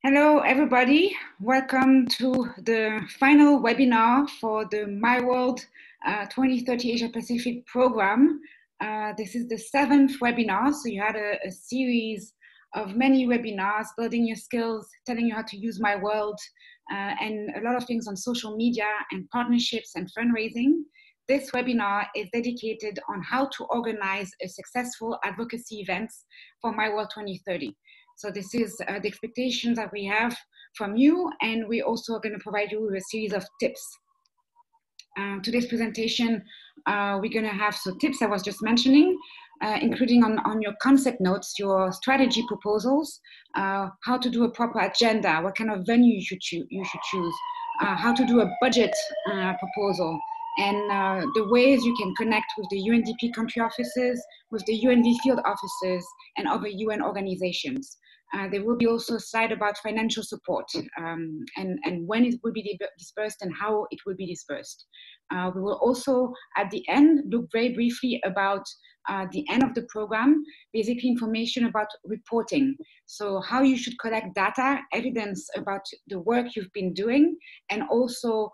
Hello, everybody. Welcome to the final webinar for the My World 2030 Asia Pacific program. This is the 7th webinar, so you had a series of many webinars, building your skills, telling you how to use My World, and a lot of things on social media and partnerships and fundraising. This webinar is dedicated on how to organize a successful advocacy events for My World 2030. So this is the expectations that we have from you, and we're also going to provide you with a series of tips. Today's presentation, we're going to have some tips I was just mentioning, including on your concept notes, your strategy proposals, how to do a proper agenda, what kind of venue you should choose, how to do a budget proposal, and the ways you can connect with the UNDP country offices, with the UND field offices, and other UN organizations. There will be also a slide about financial support and when it will be dispersed and how it will be dispersed. We will also, at the end, look very briefly about the end of the program, basically information about reporting. So how you should collect data, evidence about the work you've been doing, and also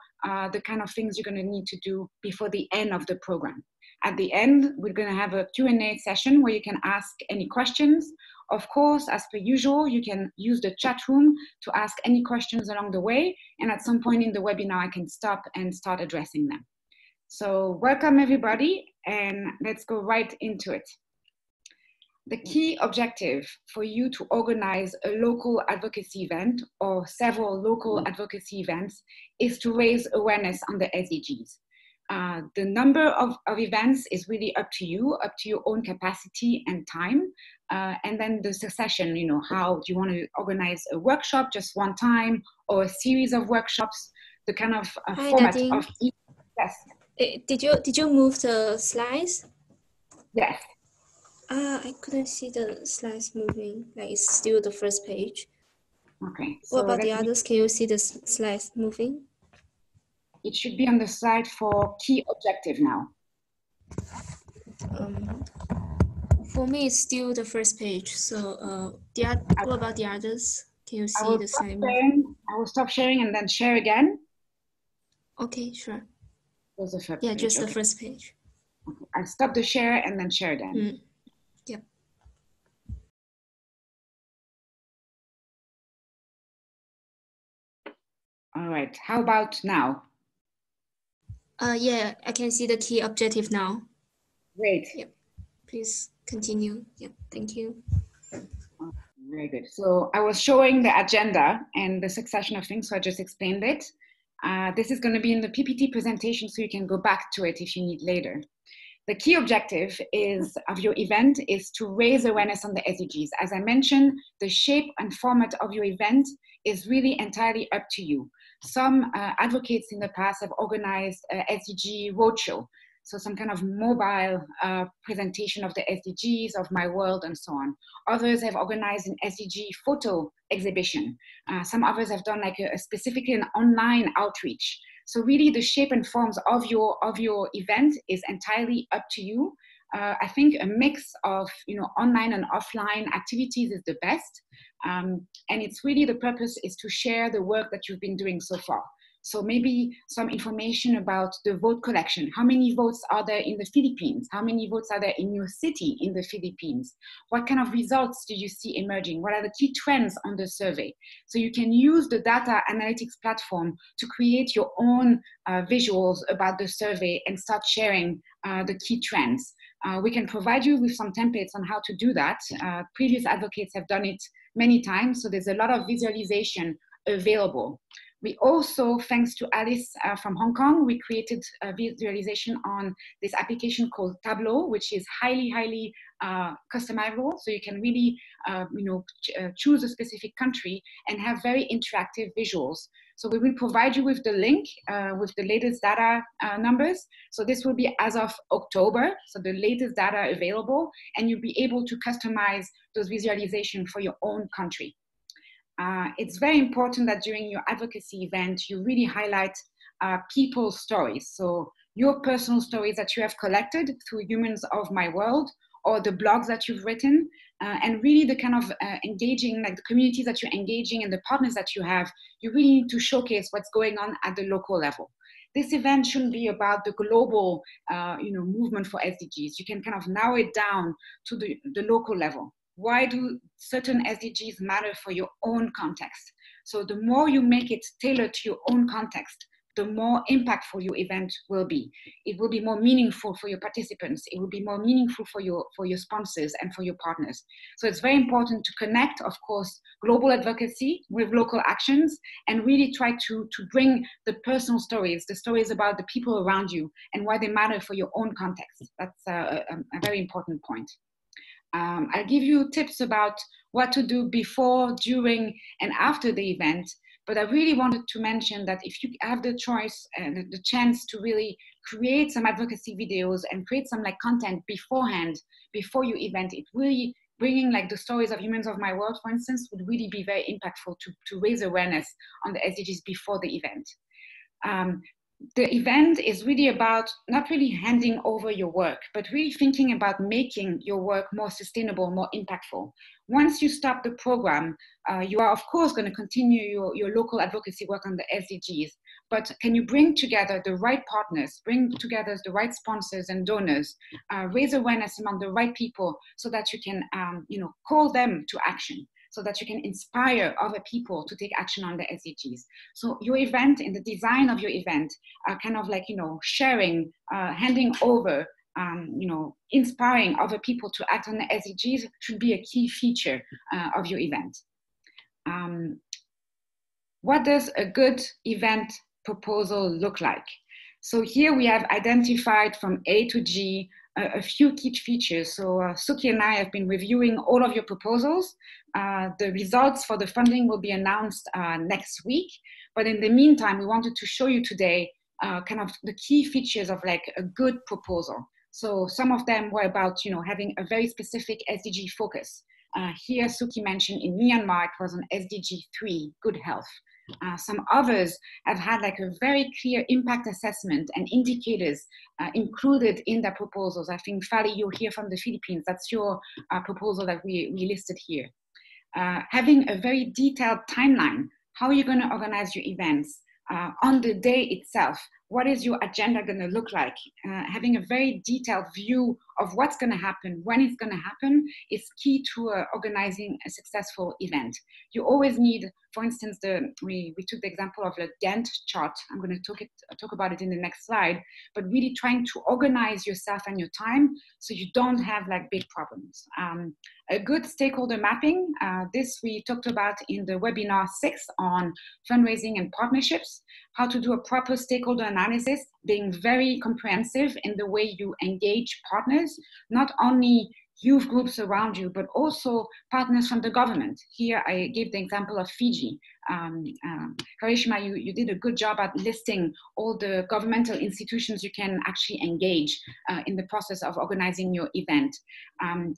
the kind of things you're going to need to do before the end of the program. At the end, we're going to have a Q&A session where you can ask any questions. Of course, as per usual, you can use the chat room to ask any questions along the way. And at some point in the webinar, I can stop and start addressing them. So welcome, everybody, and let's go right into it. The key objective for you to organize a local advocacy event or several local advocacy events is to raise awareness on the SDGs. The number of events is really up to you, up to your own capacity and time. And then the succession, you know, how do you want to organize a workshop just one time or a series of workshops, the kind of format Nadine. of each. Yes. Did you move the slides? Yes. I couldn't see the slides moving. Like it's still the first page. Okay. So what about the others? Can you see the slides moving? It should be on the slide for key objective now. For me, it's still the first page. So what about the others? Can you see the slide? I will stop sharing and then share again. Okay, sure. Yeah, just the first page. Okay. I'll stop the share and then share again. Yep. All right. How about now? Yeah, I can see the key objective now. Great. Yep. Please continue. Yep. Thank you. Very good. So I was showing the agenda and the succession of things, so I just explained it. This is going to be in the PPT presentation, so you can go back to it if you need later. The key objective of your event is to raise awareness on the SDGs. As I mentioned, the shape and format of your event is really entirely up to you. Some advocates in the past have organized a SDG roadshow, so some kind of mobile presentation of the SDGs, of My World, and so on. Others have organized an SDG photo exhibition. Some others have done like specifically an online outreach. So really the shape and forms of your event is entirely up to you. I think a mix of online and offline activities is the best. And it's really the purpose is to share the work that you've been doing so far. So maybe some information about the vote collection. How many votes are there in the Philippines? How many votes are there in your city in the Philippines? What kind of results do you see emerging? What are the key trends on the survey? So you can use the data analytics platform to create your own visuals about the survey and start sharing the key trends. We can provide you with some templates on how to do that. Previous advocates have done it many times, so there's a lot of visualization available. We also, thanks to Alice from Hong Kong, we created a visualization on this application called Tableau, which is highly customizable. So you can really, choose a specific country and have very interactive visuals. So we will provide you with the link with the latest data numbers. So this will be as of October, so the latest data available, and you'll be able to customize those visualizations for your own country. It's very important that during your advocacy event, you really highlight people's stories. So your personal stories that you have collected through Humans of My World, or the blogs that you've written, and really the kind of engaging, like the communities that you're engaging and the partners that you have, you really need to showcase what's going on at the local level. This event shouldn't be about the global movement for SDGs. You can kind of narrow it down to the local level. Why do certain SDGs matter for your own context? So the more you make it tailored to your own context, the more impactful your event will be. It will be more meaningful for your participants. It will be more meaningful for your sponsors and for your partners. So it's very important to connect, of course, global advocacy with local actions, and really try to bring the personal stories, the stories about the people around you and why they matter for your own context. That's a very important point. I'll give you tips about what to do before, during, and after the event. But I really wanted to mention that if you have the choice and the chance to really create some advocacy videos and create some like content beforehand, before your event, it really bringing like the stories of Humans of My World, for instance, would really be very impactful to raise awareness on the SDGs before the event. The event is really about not really handing over your work, but really thinking about making your work more sustainable, more impactful. Once you stop the program, you are of course going to continue your local advocacy work on the SDGs, but can you bring together the right partners, bring together the right sponsors and donors, raise awareness among the right people so that you can call them to action, so that you can inspire other people to take action on the SDGs. So your event and the design of your event are kind of like, sharing, handing over, inspiring other people to act on the SDGs should be a key feature of your event. What does a good event proposal look like? So here we have identified from A to G a few key features. So Suki and I have been reviewing all of your proposals. The results for the funding will be announced next week. But in the meantime, we wanted to show you today kind of the key features of like a good proposal. So some of them were about, having a very specific SDG focus. Here, Suki mentioned in Myanmar, it was on SDG 3, good health. Some others have had like a very clear impact assessment and indicators included in their proposals. I think, Fali, you're here from the Philippines. That's your proposal that we listed here. Having a very detailed timeline. How are you going to organize your events? On the day itself, what is your agenda going to look like? Having a very detailed view of what's going to happen, when it's going to happen, is key to organizing a successful event. You always need, for instance, we took the example of the Gantt chart. I'm going to talk about it in the next slide, but really trying to organize yourself and your time so you don't have like big problems. A good stakeholder mapping, this we talked about in the webinar 6 on fundraising and partnerships, how to do a proper stakeholder analysis, being very comprehensive in the way you engage partners, not only youth groups around you, but also partners from the government. Here, I gave the example of Fiji. Karishma, you did a good job at listing all the governmental institutions you can actually engage in the process of organizing your event.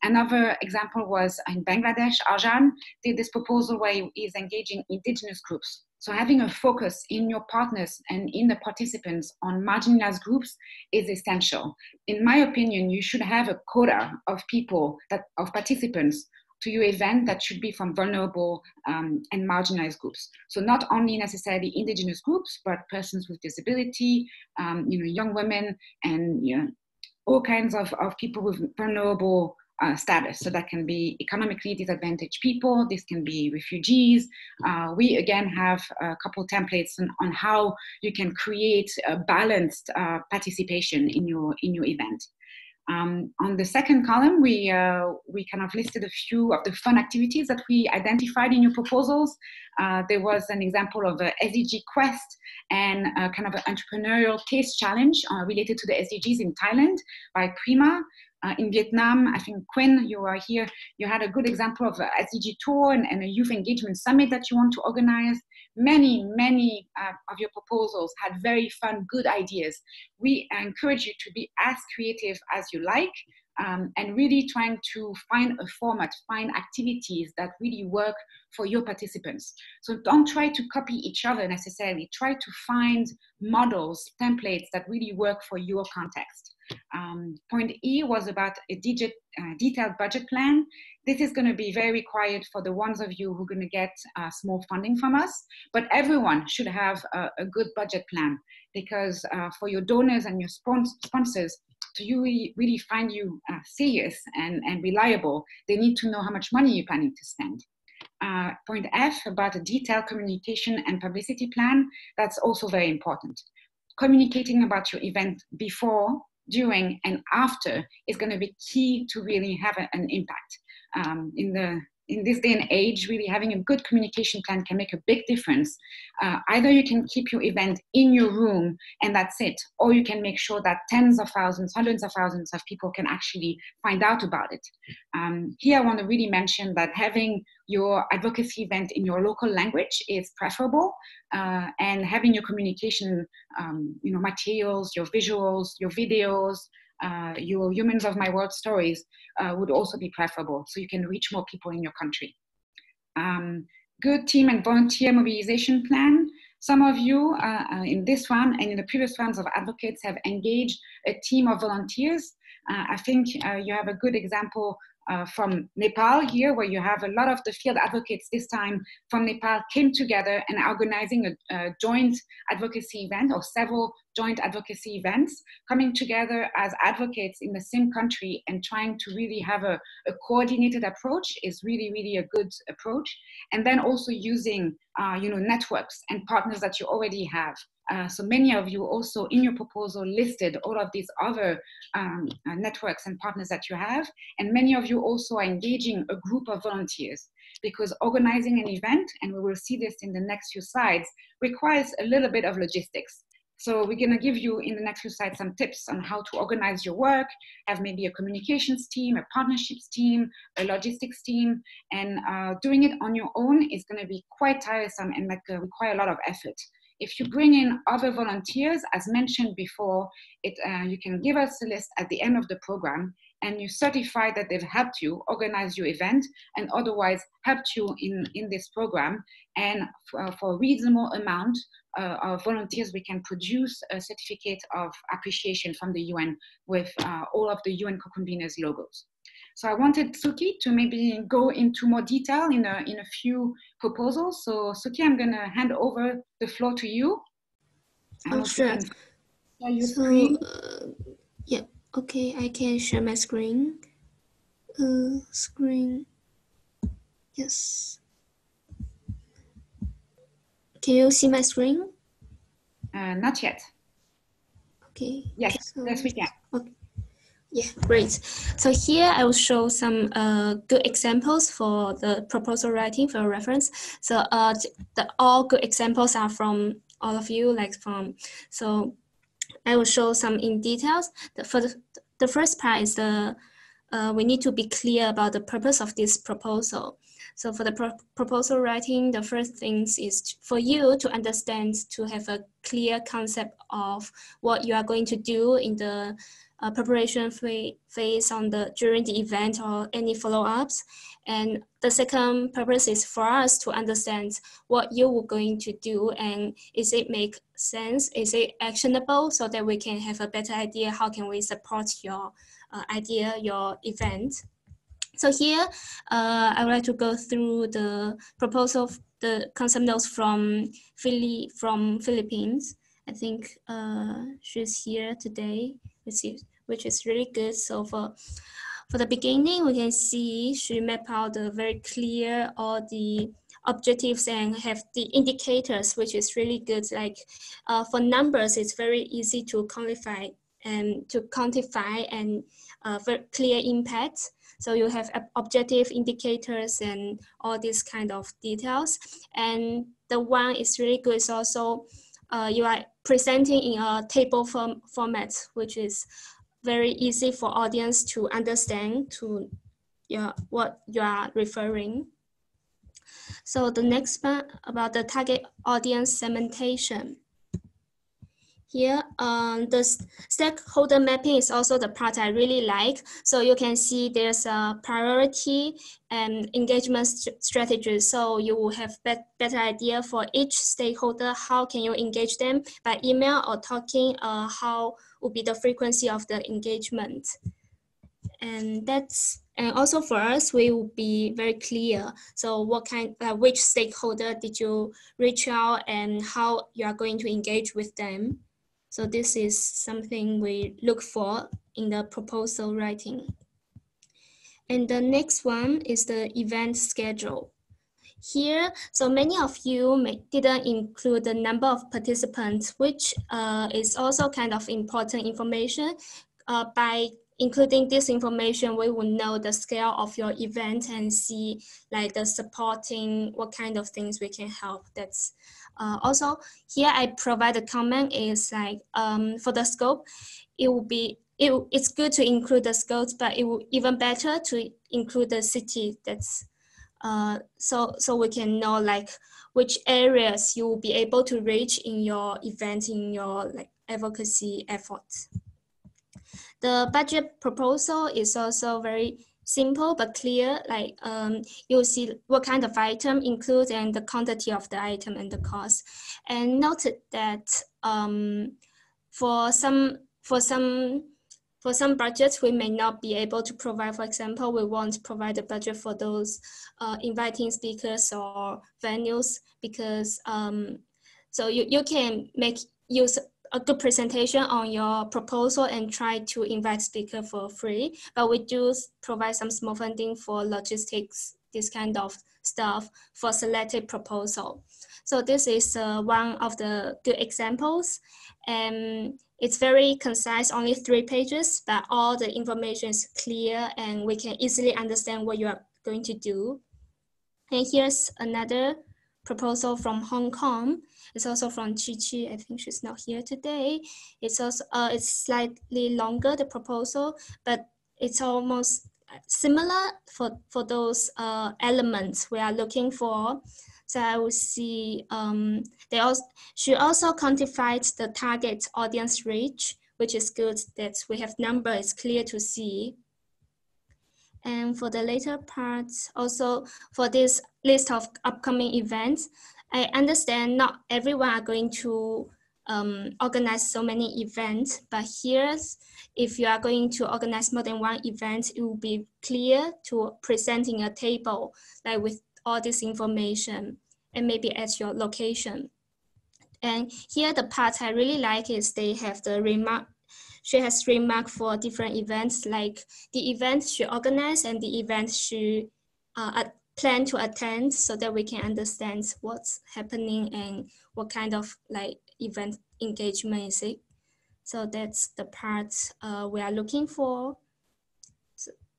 Another example was in Bangladesh, Arjan did this proposal where he is engaging indigenous groups. So having a focus in your partners and in the participants on marginalized groups is essential. In my opinion, you should have a quota of people, of participants to your event that should be from vulnerable and marginalized groups. So not only necessarily indigenous groups, but persons with disability, young women, and all kinds of people with vulnerable status. So that can be economically disadvantaged people, this can be refugees. We again have a couple templates on how you can create a balanced participation in your event. On the second column, we kind of listed a few of the fun activities that we identified in your proposals. There was an example of a SDG quest and kind of an entrepreneurial taste challenge related to the SDGs in Thailand by Prima. In Vietnam, I think Quinn, you are here, you had a good example of a SDG tour and a youth engagement summit that you want to organize. Many of your proposals had very fun, good ideas. We encourage you to be as creative as you like, and really trying to find a format, find activities that really work for your participants. So don't try to copy each other necessarily. Try to find models, templates that really work for your context. Point E was about a detailed budget plan. This is going to be very required for the ones of you who are going to get small funding from us, but everyone should have a good budget plan, because for your donors and your sponsors to really find you serious and reliable, they need to know how much money you're planning to spend. Point F, about a detailed communication and publicity plan, that's also very important. Communicating about your event before, during, and after is going to be key to really have an impact. In this day and age, really having a good communication plan can make a big difference. Either you can keep your event in your room and that's it, or you can make sure that tens of thousands, hundreds of thousands of people can actually find out about it. Here I want to really mention that having your advocacy event in your local language is preferable, and having your communication materials, your visuals, your videos, your Humans of My World stories would also be preferable, so you can reach more people in your country. Good team and volunteer mobilization plan. Some of you in this one and in the previous rounds of advocates have engaged a team of volunteers. I think you have a good example from Nepal here, where you have a lot of the field advocates this time from Nepal came together and organizing a joint advocacy event, or several joint advocacy events, coming together as advocates in the same country and trying to really have a coordinated approach is really, really a good approach. And then also using networks and partners that you already have. So many of you also in your proposal listed all of these other networks and partners that you have, and many of you also are engaging a group of volunteers, because organizing an event, and we will see this in the next few slides, requires a little bit of logistics. So we're going to give you in the next few slides some tips on how to organize your work, have maybe a communications team, a partnerships team, a logistics team, and doing it on your own is going to be quite tiresome and require a lot of effort. If you bring in other volunteers, as mentioned before, you can give us a list at the end of the program, and you certify that they've helped you organize your event and otherwise helped you in this program. And for a reasonable amount of volunteers, we can produce a certificate of appreciation from the UN with all of the UN co-conveners logos. So I wanted Suki to maybe go into more detail in a few proposals. So Suki, I'm going to hand over the floor to you. Oh, sure. Share your screen. Yeah, okay, I can share my screen. Yes. Can you see my screen? Not yet. Okay. Yes, so, yes we can. Okay. Yeah, great. So here I will show some good examples for the proposal writing for reference. So all good examples are from all of you, so I will show some in details. For the first part is we need to be clear about the purpose of this proposal. So for the proposal writing, the first thing is for you to understand, to have a clear concept of what you are going to do in the preparation phase during the event or any follow-ups. And the second purpose is for us to understand what you were going to do, and is it make sense? Is it actionable, so that we can have a better idea how can we support your idea, your event. So here, I would like to go through the proposal, the concept notes from Philippines. I think she's here today, which is really good. So for the beginning, we can see she mapped out the very clear all the objectives and have the indicators, which is really good. Like for numbers, it's very easy to quantify and very clear impact. So you have objective indicators and all these kind of details. And the one is really good is also you are presenting in a table format, which is very easy for audience to understand what you are referring. So the next part about the target audience segmentation. here, the stakeholder mapping is also the part I really like. So you can see there's a priority and engagement strategy. So you will have better idea for each stakeholder, how can you engage them by email or talking, how will be the frequency of the engagement. And also for us, we will be very clear. So what which stakeholder did you reach out and how you are going to engage with them. So this is something we look for in the proposal writing. And the next one is the event schedule. Here, so many of you didn't include the number of participants, which is also kind of important information. By including this information, we will know the scale of your event and see like the supporting, what kind of things we can help. That's also here I provide a comment is like for the scope, it's good to include the scopes, but it will even better to include the city. That's so we can know like which areas you will be able to reach in your event, in your like advocacy efforts. The budget proposal is also very simple but clear. Like you'll see what kind of item includes and the quantity of the item and the cost. And note that for some budgets, we may not be able to provide. For example, we won't provide a budget for those inviting speakers or venues because so you can use a good presentation on your proposal and try to invite speaker for free. But we do provide some small funding for logistics, this kind of stuff for selected proposal. So this is one of the good examples. And it's very concise, only 3 pages, but all the information is clear and we can easily understand what you are going to do. And here's another proposal from Hong Kong. It's also from Chi Chi. I think she's not here today. It's also it's slightly longer, the proposal, but it's almost similar for those elements we are looking for. So I will see she also quantified the target audience reach, which is good that we have number, it's clear to see. And for the later parts, also for this list of upcoming events, I understand not everyone are going to organize so many events, but here's, if you are going to organize more than one event, it will be clear to presenting a table like with all this information and maybe at your location. And here the part I really like is they have the remark. She has remarked for different events, like the events she organized and the events she plan to attend, so that we can understand what's happening and what kind of like event engagement is it. So that's the part we are looking for.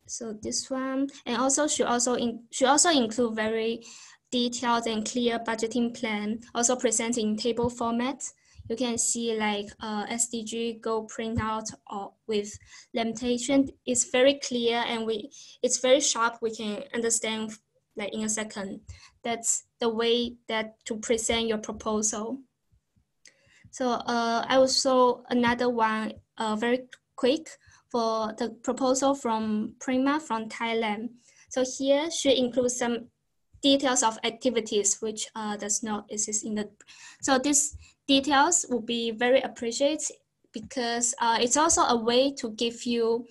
So this one, and also she also include very detailed and clear budgeting plan, also presented in table format. You can see like SDG goal printout or with limitation. It's very clear and it's very sharp. We can understand like in a second. That's the way that to present your proposal. So I will show another one very quick for the proposal from Prima from Thailand. So here she includes some details of activities which does not exist in the. So these details will be very appreciated because it's also a way to give you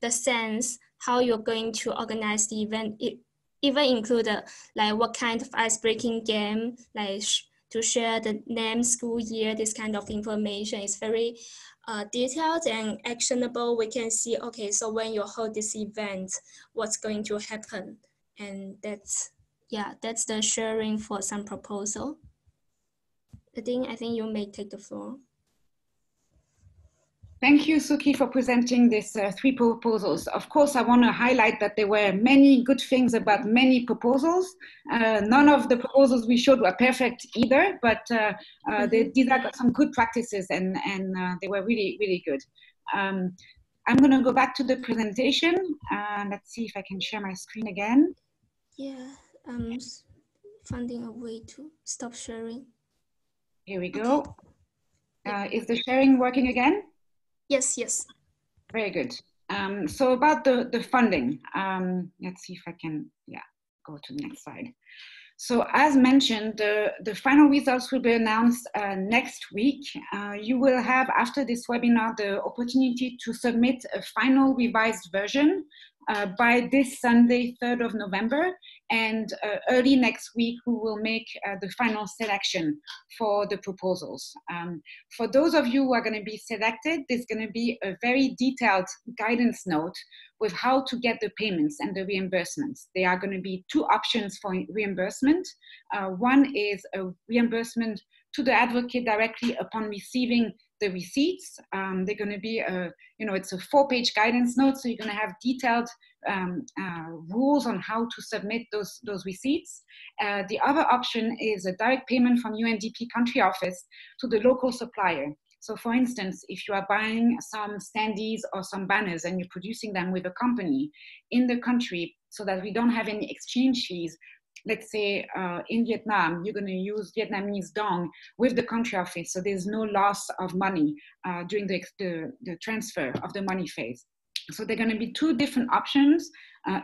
the sense how you're going to organize the event. It even include like what kind of ice-breaking game, like to share the name, school year, this kind of information is very detailed and actionable. We can see, okay, so when you hold this event, what's going to happen? And that's the sharing for some proposal. I think you may take the floor. Thank you, Suki, for presenting these 3 proposals. Of course, I want to highlight that there were many good things about many proposals. None of the proposals we showed were perfect either, but these are some good practices and they were really, really good. I'm going to go back to the presentation. Let's see if I can share my screen again. Yeah, I'm finding a way to stop sharing. Here we go. Okay. Is the sharing working again? Yes, yes. Very good. So about the funding, let's see if I can, go to the next slide. So as mentioned, the final results will be announced next week. You will have, after this webinar, the opportunity to submit a final revised version by this Sunday, 3rd of November. And early next week, we will make the final selection for the proposals. For those of you who are going to be selected, there's going to be a very detailed guidance note with how to get the payments and the reimbursements. There are going to be two options for reimbursement. One is a reimbursement to the advocate directly upon receiving the receipts. They're going to be, it's a 4-page guidance note, so you're going to have detailed rules on how to submit those receipts. The other option is a direct payment from UNDP country office to the local supplier. So for instance, if you are buying some standees or some banners and you're producing them with a company in the country so that we don't have any exchange fees, let's say in Vietnam, you're going to use Vietnamese dong with the country office, so there's no loss of money during the transfer of the money phase. So there are going to be two different options.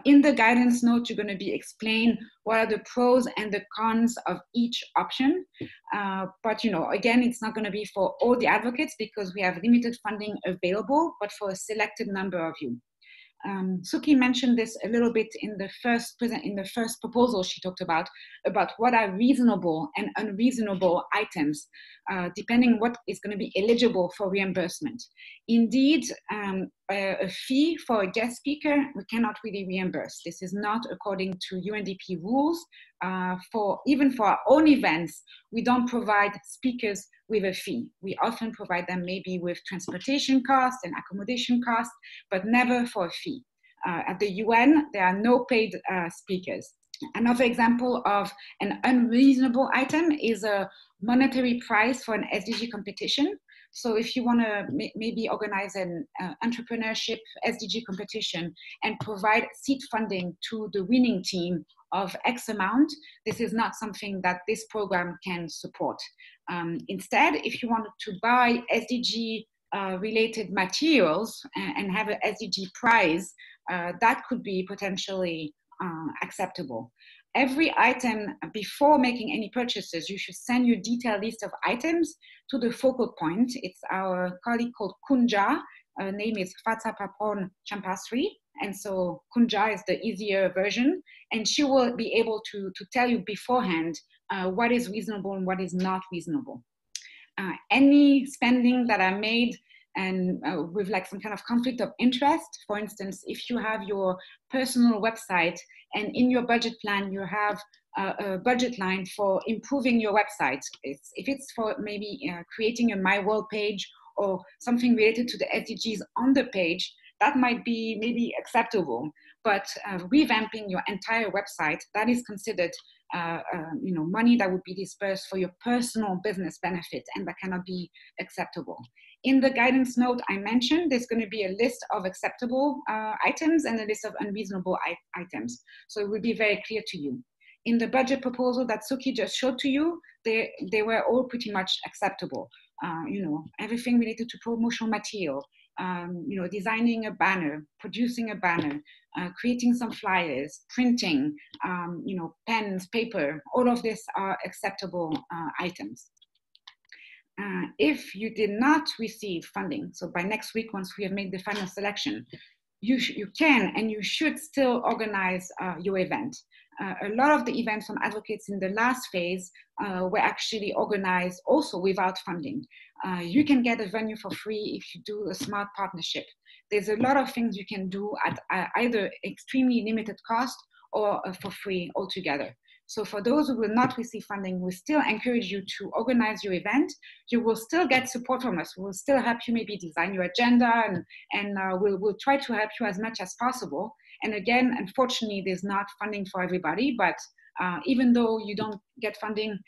In the guidance note, you're going to be explained what are the pros and the cons of each option. But, again, it's not going to be for all the advocates because we have limited funding available, but for a selected number of you. Suki mentioned this a little bit in the first proposal she talked about what are reasonable and unreasonable items, depending on what is going to be eligible for reimbursement. Indeed, a fee for a guest speaker, we cannot really reimburse. This is not according to UNDP rules. Even for our own events, we don't provide speakers with a fee. We often provide them maybe with transportation costs and accommodation costs, but never for a fee. At the UN, there are no paid speakers. Another example of an unreasonable item is a monetary prize for an SDG competition. So if you want to maybe organize an entrepreneurship SDG competition and provide seed funding to the winning team of X amount, this is not something that this program can support. Instead, if you wanted to buy SDG related materials and have an SDG prize, that could be potentially acceptable. Every item, before making any purchases, you should send your detailed list of items to the focal point. It's our colleague called Kunja. Her name is Fatsapapon Champasri. And so Kunja is the easier version. And she will be able to tell you beforehand what is reasonable and what is not reasonable. Any spending that are made and with like some kind of conflict of interest, for instance, if you have your personal website and in your budget plan you have a budget line for improving your website, if it's for maybe creating a My World page or something related to the SDGs on the page, that might be maybe acceptable. But revamping your entire website, that is considered money that would be dispersed for your personal business benefit, and that cannot be acceptable. In the guidance note I mentioned, there's going to be a list of acceptable items and a list of unreasonable items. So it will be very clear to you. In the budget proposal that Suki just showed to you, they were all pretty much acceptable. Everything related to promotional material, designing a banner, producing a banner, creating some flyers, printing, pens, paper, all of this are acceptable items. If you did not receive funding, so by next week, once we have made the final selection, you can and you should still organize your event. A lot of the events from advocates in the last phase were actually organized also without funding. You can get a venue for free if you do a smart partnership. There's a lot of things you can do at either extremely limited cost or for free altogether. So for those who will not receive funding, we still encourage you to organize your event. You will still get support from us. We'll still help you maybe design your agenda and we'll try to help you as much as possible. And again, unfortunately, there's not funding for everybody, but even though you don't get funding,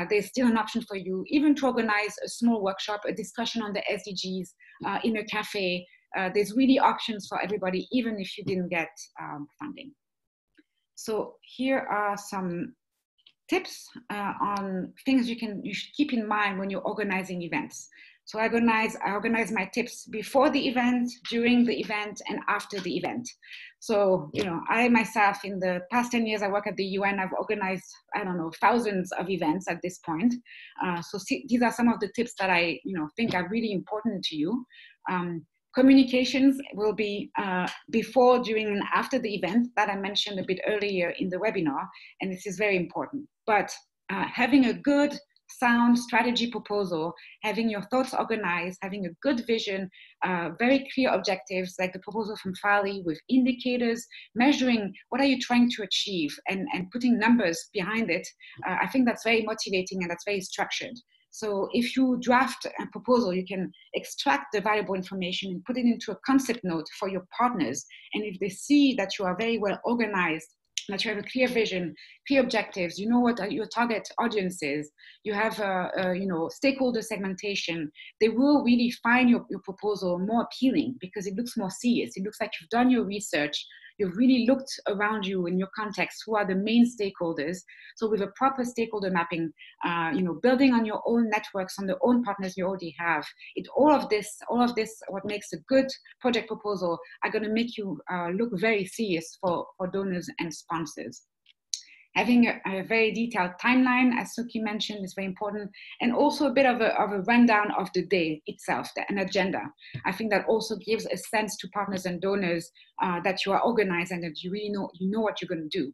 there's still an option for you, even to organize a small workshop, a discussion on the SDGs in a cafe. There's really options for everybody, even if you didn't get funding. So here are some tips on things you should keep in mind when you're organizing events. So I organize my tips before the event, during the event, and after the event. So, I myself, in the past 10 years I work at the UN, I've organized, I don't know, thousands of events at this point. These are some of the tips that I, think are really important to you. Communications will be before, during, and after the event that I mentioned a bit earlier in the webinar, and this is very important. But having a good, sound strategy proposal, having your thoughts organized, having a good vision, very clear objectives, like the proposal from Fali, with indicators, measuring what are you trying to achieve, and putting numbers behind it. I think that's very motivating and that's very structured. So if you draft a proposal, you can extract the valuable information and put it into a concept note for your partners. And if they see that you are very well organized, that you have a clear vision, clear objectives, you know what your target audience is, you have stakeholder segmentation, they will really find your proposal more appealing because it looks more serious. It looks like you've done your research, you've really looked around you in your context, who are the main stakeholders. So with a proper stakeholder mapping, building on your own networks, on the own partners you already have, all of this, what makes a good project proposal are going to make you look very serious for donors and sponsors. Having a very detailed timeline, as Suki mentioned, is very important, and also a bit of a rundown of the day itself, an agenda. I think that also gives a sense to partners and donors that you are organized and that you really know what you're going to do.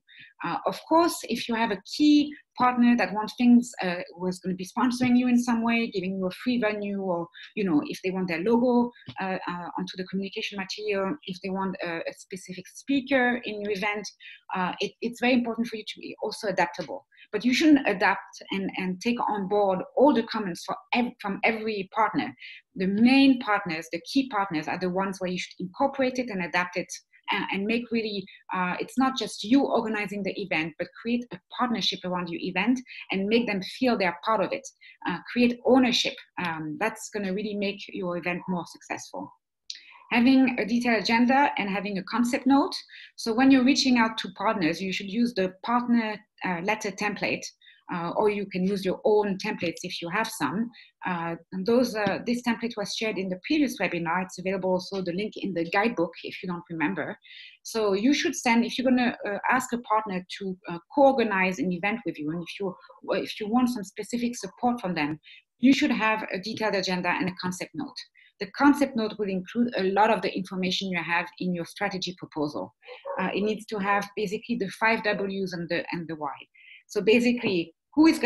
Of course, if you have a key partner that wants things, was going to be sponsoring you in some way, giving you a free venue, or if they want their logo onto the communication material, if they want a specific speaker in your event, it's very important for you to be also adaptable. But you shouldn't adapt and take on board all the comments from every partner. The main partners, the key partners, are the ones where you should incorporate it and adapt it, and make really, it's not just you organizing the event, but create a partnership around your event and make them feel they're part of it. Create ownership. That's going to really make your event more successful. Having a detailed agenda and having a concept note. So when you're reaching out to partners, you should use the partner letter template, or you can use your own templates if you have some. This template was shared in the previous webinar. It's available also, the link in the guidebook, if you don't remember. So you should send, if you're going to ask a partner to co-organize an event with you, and if you want some specific support from them, you should have a detailed agenda and a concept note. The concept note will include a lot of the information you have in your strategy proposal. It needs to have basically the 5 W's and the why. So basically, who is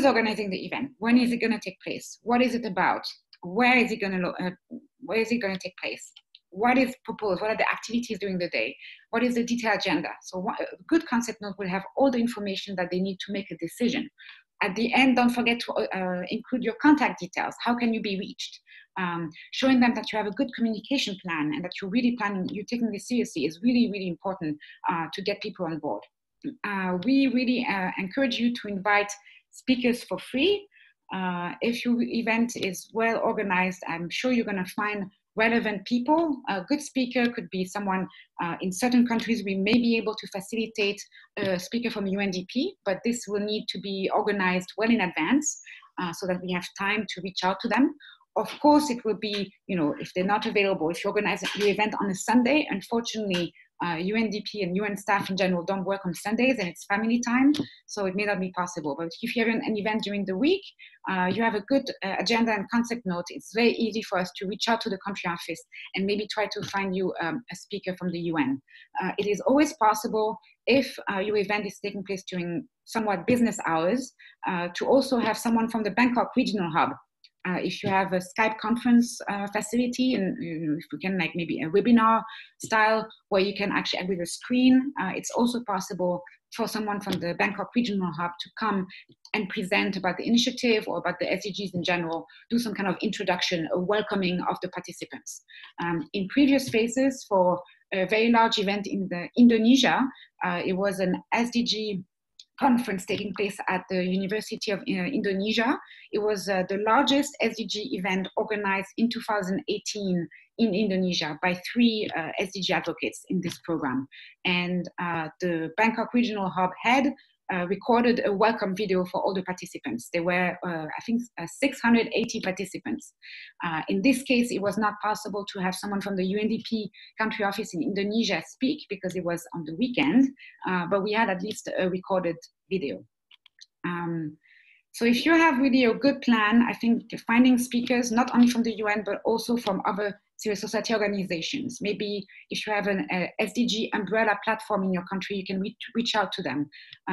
organizing the event? When is it going to take place? What is it about? Where is it going to take place? What is proposed? What are the activities during the day? What is the detailed agenda? So a good concept note will have all the information that they need to make a decision. At the end, don't forget to include your contact details. How can you be reached? Showing them that you have a good communication plan and that you're really planning, you're taking this seriously, is really, really important to get people on board. We really encourage you to invite speakers for free. If your event is well organized, I'm sure you're going to find relevant people. A good speaker could be someone, in certain countries we may be able to facilitate a speaker from UNDP, but this will need to be organized well in advance so that we have time to reach out to them. Of course, it will be, if they're not available, if you organize your event on a Sunday, unfortunately, UNDP and UN staff in general don't work on Sundays, and it's family time, so it may not be possible. But if you have an event during the week, you have a good agenda and concept note, it's very easy for us to reach out to the country office and maybe try to find you a speaker from the UN. It is always possible, if your event is taking place during somewhat business hours, to also have someone from the Bangkok Regional Hub. If you have a Skype conference facility, and if we can, like maybe a webinar style where you can actually add with a screen, it's also possible for someone from the Bangkok Regional Hub to come and present about the initiative or about the SDGs in general, do some kind of introduction, a welcoming of the participants. In previous phases, for a very large event in Indonesia, it was an SDG conference taking place at the University of Indonesia. It was the largest SDG event organized in 2018 in Indonesia by 3 SDG advocates in this program. And the Bangkok Regional Hub had recorded a welcome video for all the participants. There were, I think, 680 participants. In this case, it was not possible to have someone from the UNDP country office in Indonesia speak because it was on the weekend, but we had at least a recorded video. So if you have really a good plan, I think finding speakers, not only from the UN, but also from other civil society organizations. Maybe if you have an SDG umbrella platform in your country, you can reach out to them.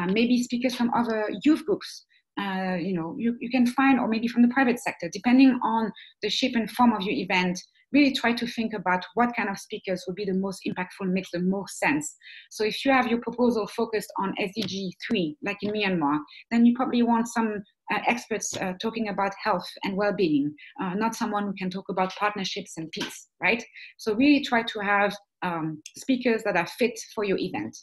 Maybe speakers from other youth groups, you can find, or maybe from the private sector, depending on the shape and form of your event. Really try to think about what kind of speakers would be the most impactful, makes the most sense. So if you have your proposal focused on SDG 3, like in Myanmar, then you probably want some experts talking about health and well-being, not someone who can talk about partnerships and peace, right? So really try to have speakers that are fit for your event.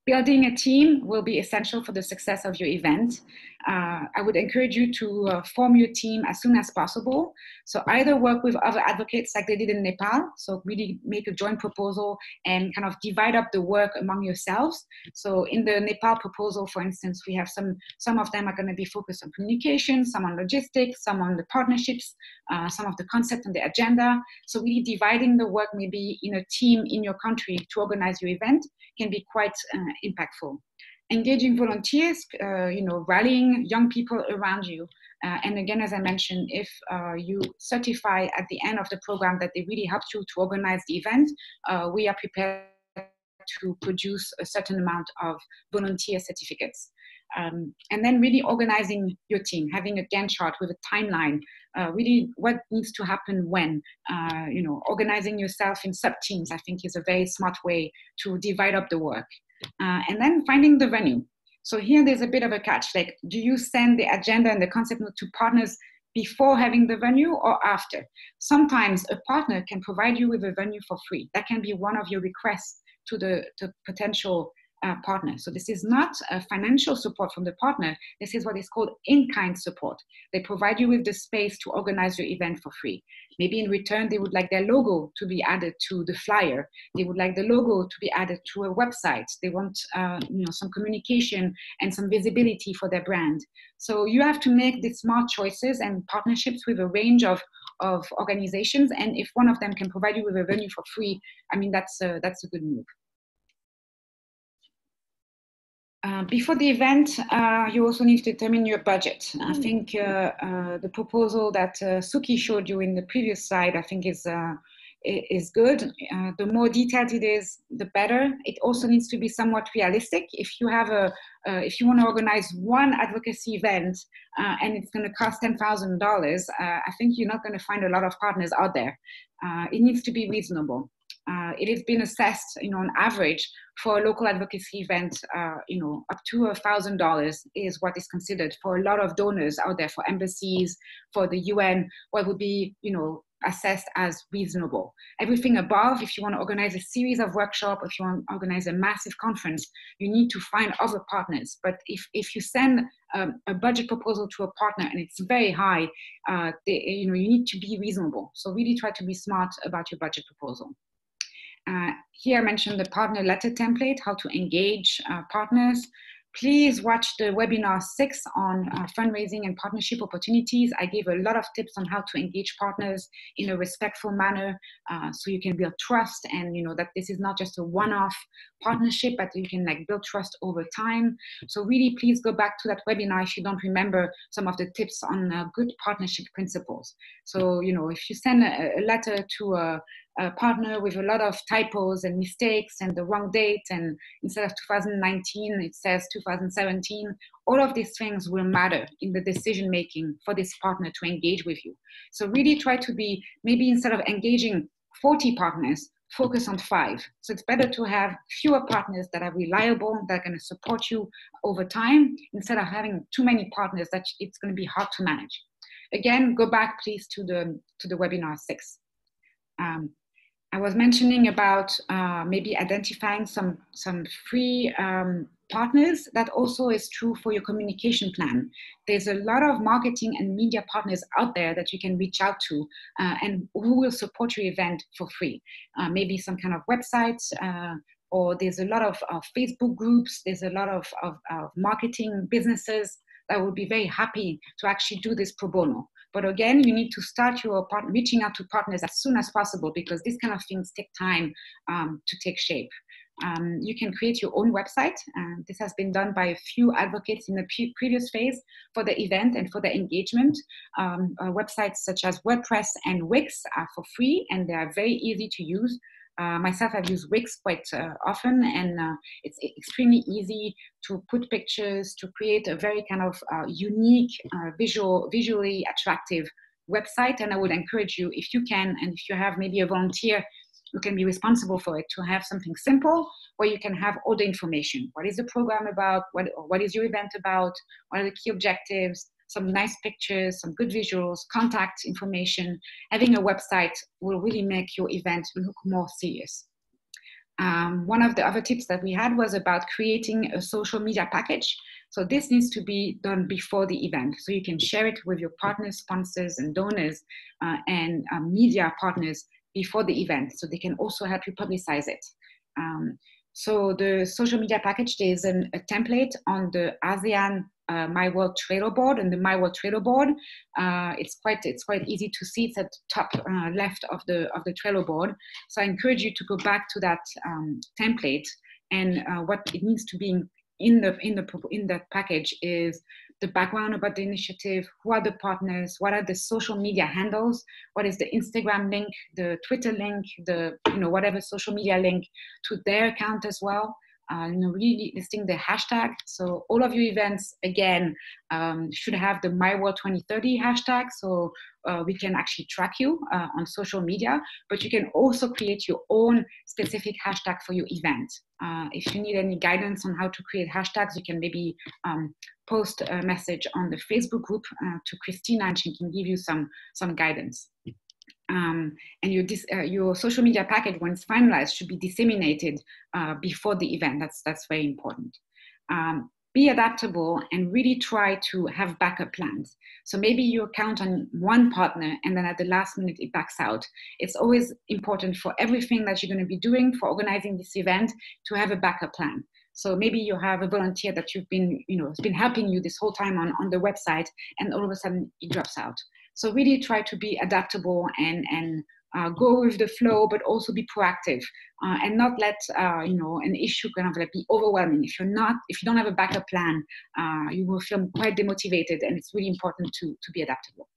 Building a team will be essential for the success of your event. I would encourage you to form your team as soon as possible. So either work with other advocates like they did in Nepal, so really make a joint proposal and kind of divide up the work among yourselves. So in the Nepal proposal, for instance, we have some of them are going to be focused on communication, some on logistics, some on the partnerships, some of the concept and the agenda. So really dividing the work maybe in a team in your country to organize your event can be quite impactful. Engaging volunteers, rallying young people around you. And again, as I mentioned, if you certify at the end of the program that they really helped you to organize the event, we are prepared to produce a certain amount of volunteer certificates. And then really organizing your team, having a Gantt chart with a timeline, really what needs to happen when, organizing yourself in sub-teams, I think is a very smart way to divide up the work. And then finding the venue. So here there's a bit of a catch, like, do you send the agenda and the concept note to partners before having the venue or after? Sometimes a partner can provide you with a venue for free. That can be one of your requests to the potential partner. So this is not a financial support from the partner. This is what is called in-kind support. They provide you with the space to organize your event for free. Maybe in return, they would like their logo to be added to the flyer. They would like the logo to be added to a website. They want some communication and some visibility for their brand. So you have to make the smart choices and partnerships with a range of organizations. And if one of them can provide you with a venue for free, I mean, that's a good move. Before the event, you also need to determine your budget. I think the proposal that Suki showed you in the previous slide, I think is good. The more detailed it is, the better. It also needs to be somewhat realistic. If you have if you want to organize one advocacy event and it's going to cost $10,000, I think you're not going to find a lot of partners out there. It needs to be reasonable. It has been assessed, on average for a local advocacy event, up to $1,000 is what is considered for a lot of donors out there, for embassies, for the UN, what would be, assessed as reasonable. Everything above, if you want to organize a series of workshops, if you want to organize a massive conference, you need to find other partners. But if you send a budget proposal to a partner and it's very high, you need to be reasonable. So really try to be smart about your budget proposal. Here I mentioned the partner letter template, how to engage partners. Please watch the webinar 6 on fundraising and partnership opportunities. I gave a lot of tips on how to engage partners in a respectful manner, so you can build trust, and that this is not just a one-off partnership, but you can build trust over time. So really, please go back to that webinar if you don't remember some of the tips on good partnership principles. So if you send a letter to a partner with a lot of typos and mistakes and the wrong date, and instead of 2019 it says 2017, all of these things will matter in the decision making for this partner to engage with you. So really try to be, maybe instead of engaging 40 partners, focus on 5. So it's better to have fewer partners that are reliable, that are going to support you over time, instead of having too many partners that it's going to be hard to manage. Again, go back please to the webinar 6. I was mentioning about maybe identifying some free partners. That also is true for your communication plan. There's a lot of marketing and media partners out there that you can reach out to and who will support your event for free. Maybe some kind of websites, or there's a lot of Facebook groups, there's a lot of marketing businesses that would be very happy to actually do this pro bono. But again, you need to start reaching out to partners as soon as possible, because these kind of things take time to take shape. You can create your own website. This has been done by a few advocates in the previous phase for the event and for the engagement. Websites such as WordPress and Wix are for free, and they are very easy to use. Myself, I've used Wix quite often, and it's extremely easy to put pictures, to create a very kind of unique, visually attractive website. And I would encourage you, if you can, and if you have maybe a volunteer who can be responsible for it, to have something simple where you can have all the information. What is the program about? What is your event about? What are the key objectives? Some nice pictures, some good visuals, contact information. Having a website will really make your event look more serious. One of the other tips that we had was about creating a social media package. So this needs to be done before the event, so you can share it with your partners, sponsors, and donors, and media partners before the event, so they can also help you publicize it. So the social media package, there's a template on the ASEAN My World Trello board, and the My World Trello board, it's quite easy to see. It's at the top left of the Trello board. So I encourage you to go back to that template, and what it needs to be in that package is the background about the initiative, who are the partners, what are the social media handles, what is the Instagram link, the Twitter link, whatever social media link to their account as well. Really listing the hashtag. So all of your events, again, should have the My World 2030 hashtag, so we can actually track you on social media, but you can also create your own specific hashtag for your event. If you need any guidance on how to create hashtags, you can maybe post a message on the Facebook group to Christina, and she can give you some guidance. And your social media package, when it's finalized, should be disseminated before the event. That's very important. Be adaptable and really try to have backup plans. So maybe you count on one partner and then at the last minute it backs out. It's always important for everything that you're going to be doing for organizing this event to have a backup plan. So maybe you have a volunteer that has been helping you this whole time on the website, and all of a sudden it drops out. So really try to be adaptable and go with the flow, but also be proactive and not let an issue kind of like be overwhelming. If you don't have a backup plan, you will feel quite demotivated, and it's really important to be adaptable.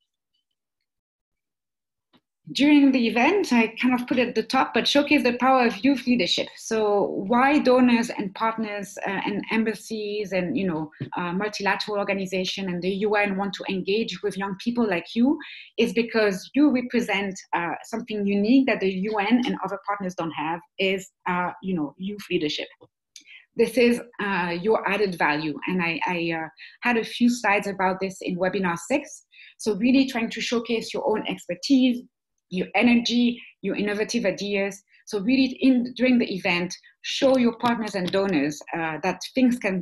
During the event, I kind of put it at the top, but showcase the power of youth leadership. So why donors and partners and embassies and multilateral organization and the UN want to engage with young people like you is because you represent something unique that the UN and other partners don't have, is youth leadership. This is your added value. And I had a few slides about this in webinar 6. So really trying to showcase your own expertise, your energy, your innovative ideas. So really during the event, show your partners and donors that things can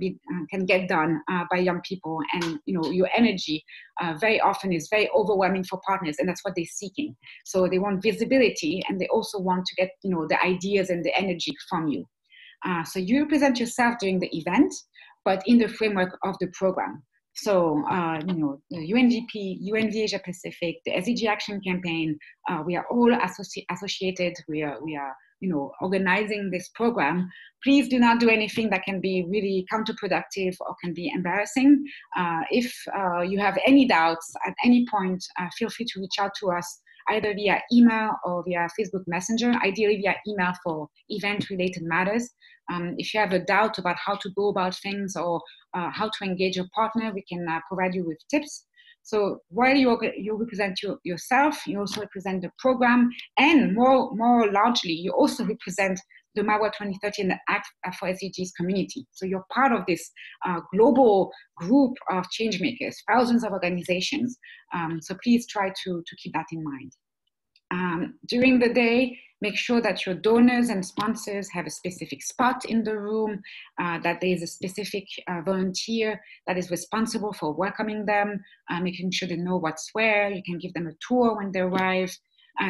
get done by young people, and your energy very often is very overwhelming for partners, and that's what they're seeking. So they want visibility, and they also want to get the ideas and the energy from you. So you represent yourself during the event, but in the framework of the program. So, the UNDP, UNV Asia Pacific, the SDG Action Campaign, we are all associated. We are organizing this program. Please do not do anything that can be really counterproductive or can be embarrassing. If you have any doubts at any point, feel free to reach out to us either via email or via Facebook Messenger, ideally via email for event-related matters. If you have a doubt about how to go about things or how to engage a partner, we can provide you with tips. So while you represent yourself, you also represent the program, and more largely, you also represent the My World 2030 and the Act for SDGs community. So you're part of this global group of changemakers, thousands of organizations. So please try to keep that in mind. During the day, make sure that your donors and sponsors have a specific spot in the room, that there is a specific volunteer that is responsible for welcoming them, making sure they know what's where. You can give them a tour when they arrive.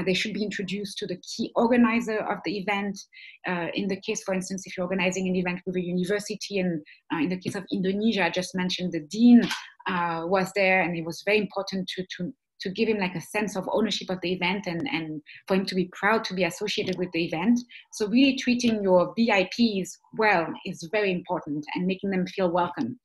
They should be introduced to the key organizer of the event. In the case, for instance, if you're organizing an event with a university, and in the case of Indonesia, I just mentioned the dean was there, and it was very important to give him like a sense of ownership of the event, and for him to be proud to be associated with the event. So really treating your VIPs well is very important, and making them feel welcome.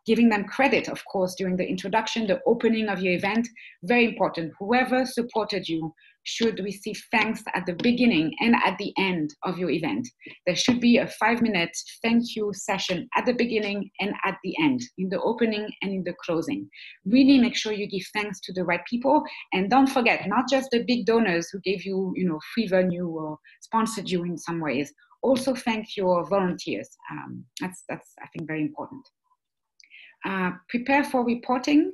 Giving them credit, of course, during the introduction, the opening of your event, very important. Whoever supported you should receive thanks at the beginning and at the end of your event. There should be a 5-minute thank you session at the beginning and at the end, in the opening and in the closing. Really make sure you give thanks to the right people, and don't forget, not just the big donors who gave you, free venue or sponsored you in some ways. Also thank your volunteers. That's I think very important. Prepare for reporting.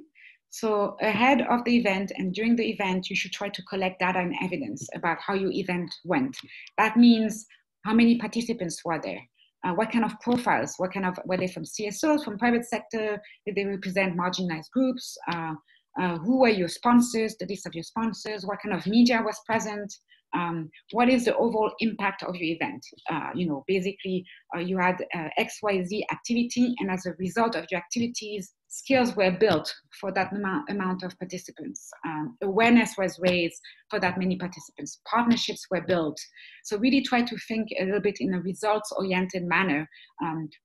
So ahead of the event and during the event, you should try to collect data and evidence about how your event went. That means how many participants were there, what kind of profiles, were they from CSOs, from private sector, did they represent marginalized groups, who were your sponsors, the list of your sponsors, what kind of media was present, what is the overall impact of your event? Basically, you had XYZ activity, and as a result of your activities, skills were built for that amount of participants. Awareness was raised for that many participants. Partnerships were built. So really try to think a little bit in a results-oriented manner.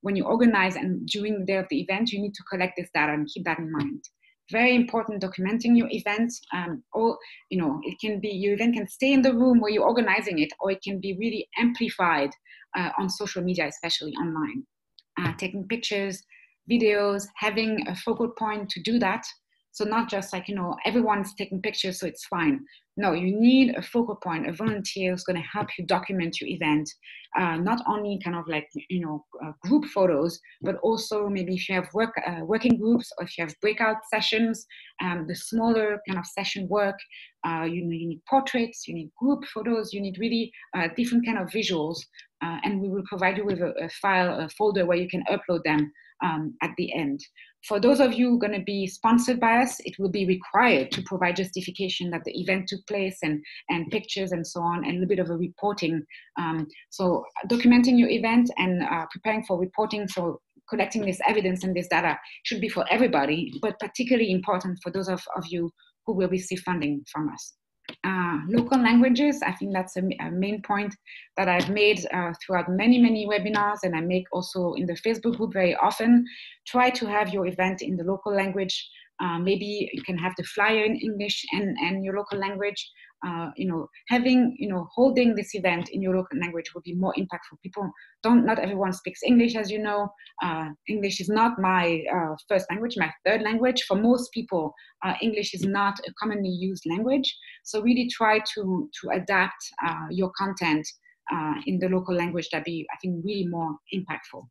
When you organize and during the day of the event, you need to collect this data and keep that in mind. Very important, documenting your event. It can be, your event can stay in the room where you're organizing it, or it can be really amplified on social media, especially online. Taking pictures, videos, having a focal point to do that. So not just like, everyone's taking pictures, so it's fine. No, you need a focal point, a volunteer who's going to help you document your event. Not only kind of like, group photos, but also maybe if you have working groups, or if you have breakout sessions, the smaller kind of session work, you need portraits, you need group photos, you need really different kind of visuals. And we will provide you with a file, a folder where you can upload them at the end. For those of you who are going to be sponsored by us, it will be required to provide justification that the event took place, and pictures and so on, and a little bit of a reporting. So documenting your event and preparing for reporting, so collecting this evidence and this data should be for everybody, but particularly important for those of you who will receive funding from us. Local languages, I think that's a main point that I've made throughout many webinars, and I make also in the Facebook group very often. Try to have your event in the local language. Maybe you can have the flyer in English and your local language. Holding this event in your local language will be more impactful. Not everyone speaks English, as you know. English is not my first language, my third language. For most people, English is not a commonly used language. So really try to adapt your content in the local language. That'd be, I think, really more impactful.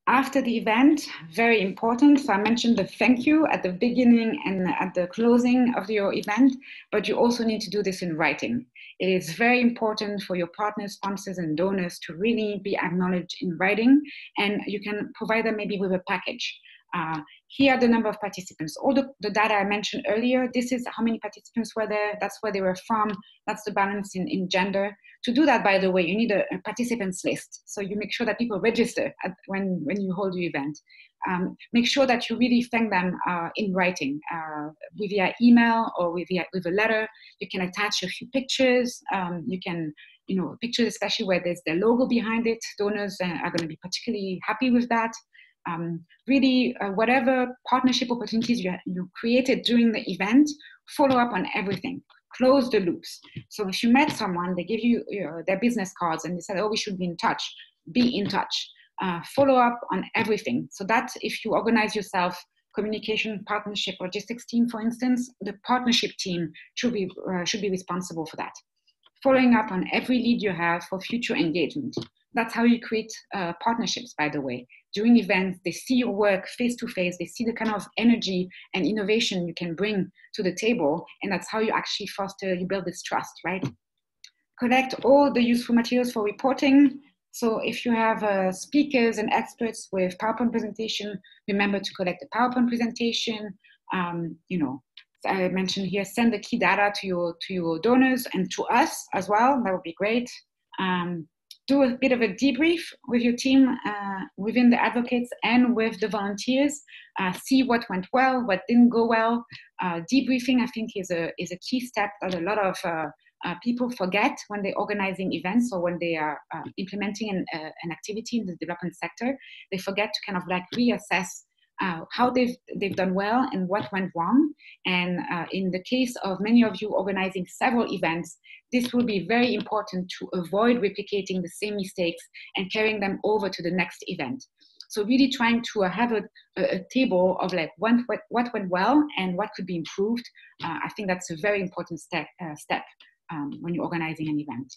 After the event, very important. So I mentioned the thank you at the beginning and at the closing of your event, but you also need to do this in writing. It is very important for your partners, sponsors, and donors to really be acknowledged in writing, and you can provide them maybe with a package. Here are the number of participants. All the data I mentioned earlier, this is how many participants were there, that's where they were from, that's the balance in gender. To do that, by the way, you need a participants list. So you make sure that people register when you hold your event. Make sure that you really thank them in writing, via email or with a letter. You can attach a few pictures. You can, pictures especially where there's their logo behind it. Donors are going to be particularly happy with that. Whatever partnership opportunities you created during the event, follow up on everything. Close the loops. So if you met someone, they give you their business cards and they said, oh, we should be in touch. Be in touch. Follow up on everything. So that if you organize yourself, communication, partnership, logistics team, for instance, the partnership team should be responsible for that. Following up on every lead you have for future engagement. That's how you create partnerships, by the way. During events, they see your work face to face, they see the kind of energy and innovation you can bring to the table, and that's how you actually you build this trust, right? Collect all the useful materials for reporting. So if you have speakers and experts with PowerPoint presentation, remember to collect the PowerPoint presentation, I mentioned here, send the key data to your donors and to us as well. That would be great. Do a bit of a debrief with your team within the advocates and with the volunteers. See what went well, what didn't go well. Debriefing, I think, is a key step that a lot of people forget when they're organizing events or when they are implementing an activity in the development sector. They forget to kind of like reassess how they've done well and what went wrong. And in the case of many of you organizing several events, this will be very important to avoid replicating the same mistakes and carrying them over to the next event. So really trying to have a table of like what went well and what could be improved. I think that's a very important step when you're organizing an event.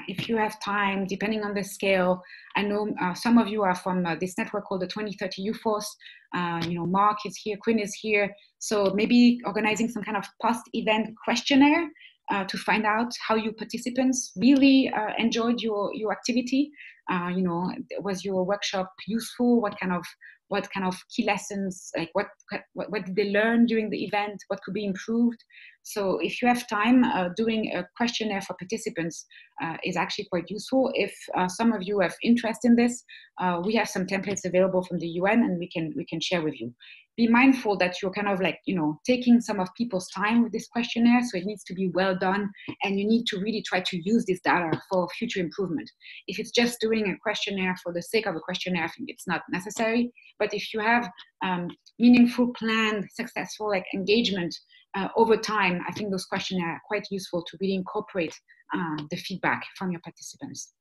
If you have time, depending on the scale, I know some of you are from this network called the 2030 Youth Force. Mark is here, Quinn is here. So maybe organizing some kind of post-event questionnaire to find out how your participants really enjoyed your activity. Was your workshop useful? What kind of key lessons, like what did they learn during the event? What could be improved? So if you have time, doing a questionnaire for participants is actually quite useful. If some of you have interest in this, we have some templates available from the UN and we can share with you. Be mindful that you're kind of like, taking some of people's time with this questionnaire, so it needs to be well done and you need to really try to use this data for future improvement. If it's just doing a questionnaire for the sake of a questionnaire, I think it's not necessary. But if you have meaningful, planned, successful engagement over time, I think those questionnaires are quite useful to really incorporate the feedback from your participants.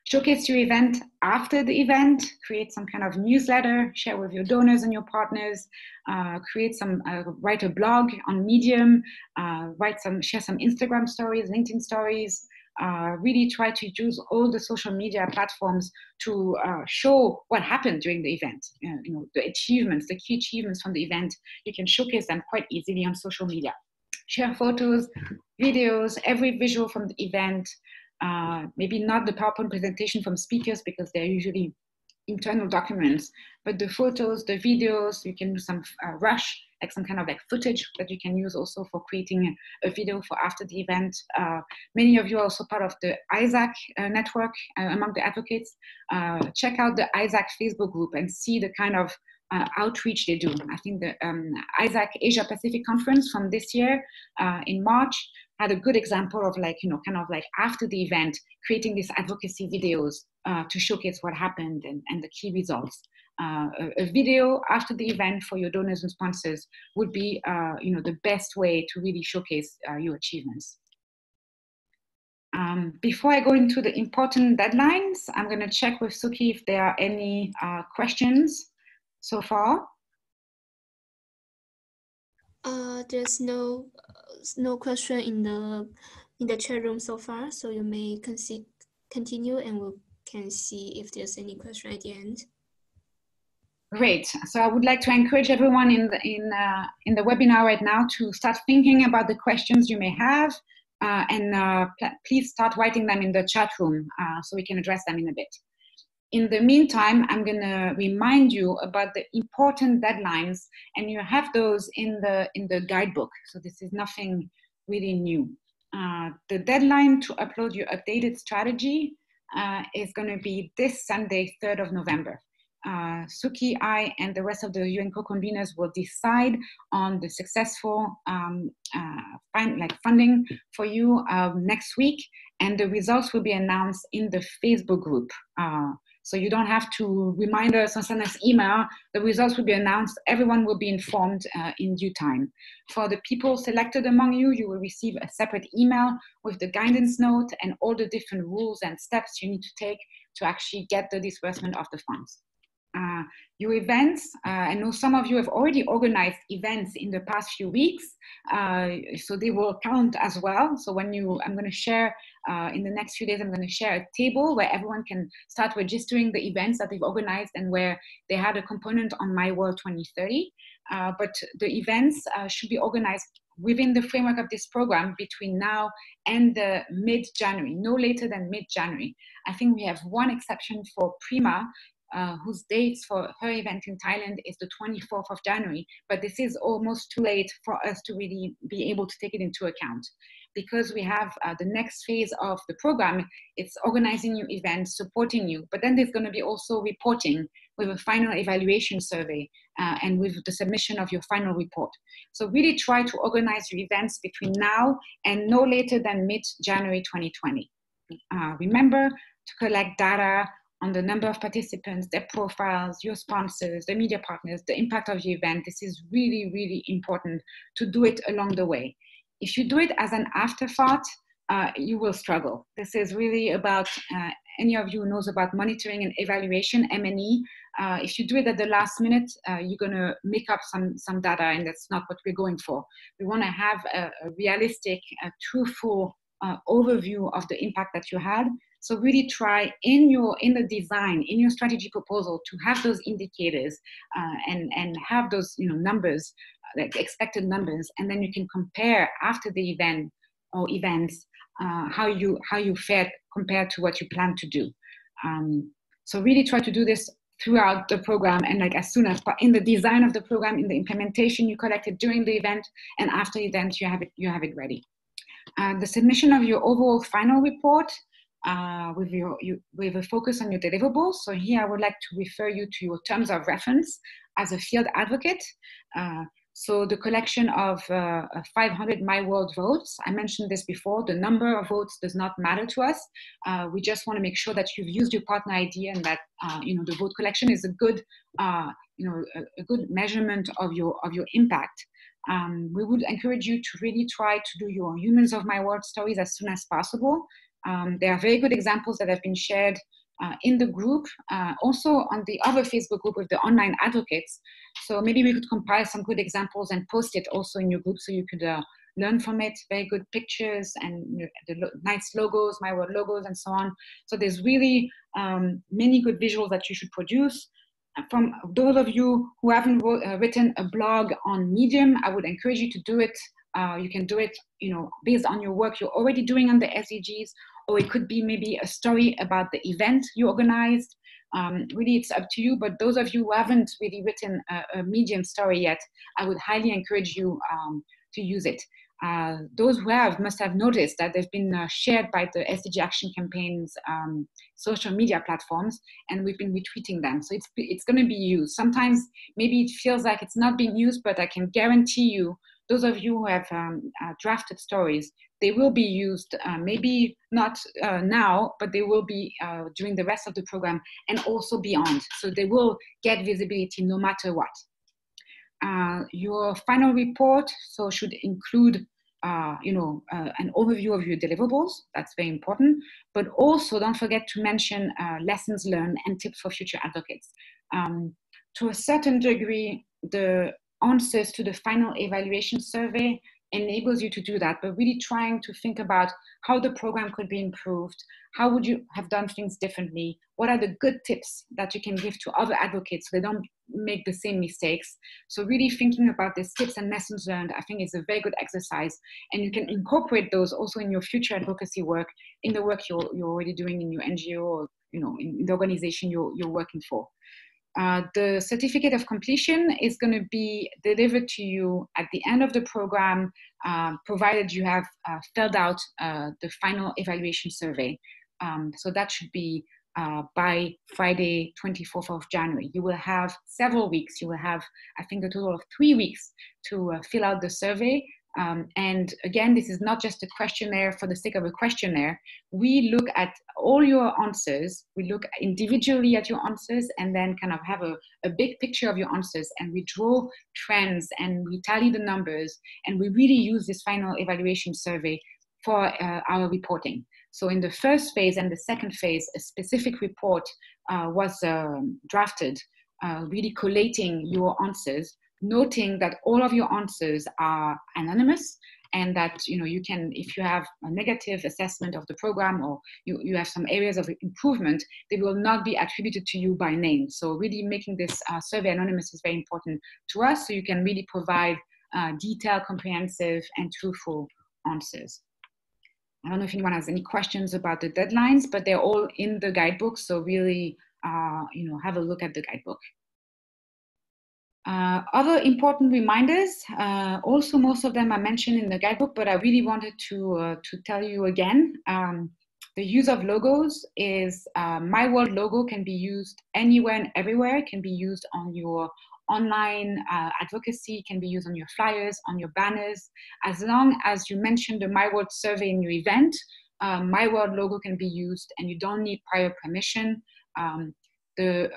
Showcase your event after the event, create some kind of newsletter, share with your donors and your partners, write a blog on Medium, share some Instagram stories, LinkedIn stories, really try to use all the social media platforms to show what happened during the event. The achievements, the key achievements from the event, you can showcase them quite easily on social media. Share photos, videos, every visual from the event. Maybe not the PowerPoint presentation from speakers because they're usually internal documents, but the photos, the videos, you can do some rush, like some kind of footage that you can use also for creating a video for after the event. Many of you are also part of the ISAC network among the advocates. Check out the ISAC Facebook group and see the kind of outreach they do. I think the ISAC Asia Pacific conference from this year in March had a good example of after the event, creating these advocacy videos to showcase what happened and the key results. A video after the event for your donors and sponsors would be the best way to really showcase your achievements. Before I go into the important deadlines, I'm going to check with Suki if there are any questions so far. There's no question in the chat room so far, so you may continue and we can see if there's any question at the end. Great. So I would like to encourage everyone in the webinar right now to start thinking about the questions you may have, and please start writing them in the chat room so we can address them in a bit. In the meantime, I'm going to remind you about the important deadlines, and you have those in the guidebook. So this is nothing really new. The deadline to upload your updated strategy is going to be this Sunday, 3rd of November. Suki, I, and the rest of the UN co-conveners will decide on the successful funding for you next week, and the results will be announced in the Facebook group. So you don't have to remind us or send us email. The results will be announced. Everyone will be informed in due time. For the people selected among you, you will receive a separate email with the guidance note and all the different rules and steps you need to take to actually get the disbursement of the funds. Your events, I know some of you have already organized events in the past few weeks, so they will count as well. So I'm going to share, in the next few days, I'm going to share a table where everyone can start registering the events that they've organized and where they had a component on My World 2030. But the events should be organized within the framework of this program between now and the mid-January, no later than mid-January. I think we have one exception for Prima, whose dates for her event in Thailand is the 24th of January, but this is almost too late for us to really be able to take it into account. Because we have the next phase of the program, it's organizing your events, supporting you, but then there's going to be also reporting with a final evaluation survey and with the submission of your final report. So really try to organize your events between now and no later than mid-January 2020. Remember to collect data on the number of participants, their profiles, your sponsors, the media partners, the impact of the event. This is really, really important to do it along the way. If you do it as an afterthought, you will struggle. This is really about, any of you who knows about monitoring and evaluation, M&E. If you do it at the last minute, you're gonna make up some data, and that's not what we're going for. We wanna have a realistic, truthful overview of the impact that you had. So really try in the design, in your strategy proposal, to have those indicators and have those numbers, like expected numbers, and then you can compare after the event or events how you fared compared to what you plan to do. So really try to do this throughout the program, and like as soon as in the design of the program, in the implementation, you collect it during the event, and after the event you have it ready. The submission of your overall final report with a focus on your deliverables. So here I would like to refer you to your terms of reference as a field advocate. So the collection of 500 My World votes, I mentioned this before, the number of votes does not matter to us. We just want to make sure that you've used your partner ID and that the vote collection is a good a good measurement of your impact. We would encourage you to really try to do your Humans of My World stories as soon as possible. There are very good examples that have been shared in the group, also on the other Facebook group with the online advocates. So maybe we could compile some good examples and post it also in your group so you could learn from it. Very good pictures and the nice logos, My World logos and so on. So there's really many good visuals that you should produce. From those of you who haven't written a blog on Medium, I would encourage you to do it. You can do it, based on your work you're already doing on the SDGs, or it could be maybe a story about the event you organized. Really, it's up to you. But those of you who haven't really written a Medium story yet, I would highly encourage you to use it. Those who have must have noticed that they've been shared by the SDG Action Campaign's social media platforms, and we've been retweeting them. So it's going to be used. Sometimes maybe it feels like it's not being used, but I can guarantee you, those of you who have drafted stories, they will be used, maybe not now, but they will be during the rest of the program and also beyond. So they will get visibility no matter what. Your final report should include an overview of your deliverables. That's very important. But also don't forget to mention lessons learned and tips for future advocates. To a certain degree, the answers to the final evaluation survey enables you to do that, but really trying to think about how the program could be improved. How would you have done things differently? What are the good tips that you can give to other advocates so they don't make the same mistakes? So really thinking about these tips and lessons learned, I think is a very good exercise. And you can incorporate those also in your future advocacy work, in the work you're already doing in your NGO or in the organization you're working for. The certificate of completion is going to be delivered to you at the end of the program, provided you have filled out the final evaluation survey. So that should be by Friday, 24th of January. You will have several weeks. You will have, I think, a total of 3 weeks to fill out the survey. And again, this is not just a questionnaire for the sake of a questionnaire. We look at all your answers. We look individually at your answers and then kind of have a big picture of your answers, and we draw trends and we tally the numbers, and we really use this final evaluation survey for our reporting. So in the first phase and the second phase, a specific report was drafted, really collating your answers, noting that all of your answers are anonymous, and that you can, if you have a negative assessment of the program or you have some areas of improvement, they will not be attributed to you by name. So really making this survey anonymous is very important to us, so you can really provide detailed, comprehensive, and truthful answers. I don't know if anyone has any questions about the deadlines, but they're all in the guidebook, so really have a look at the guidebook. Other important reminders, also most of them are mentioned in the guidebook, but I really wanted to tell you again. The use of logos is, My World logo can be used anywhere and everywhere. It can be used on your online advocacy, can be used on your flyers, on your banners. As long as you mention the My World survey in your event, My World logo can be used, and you don't need prior permission. The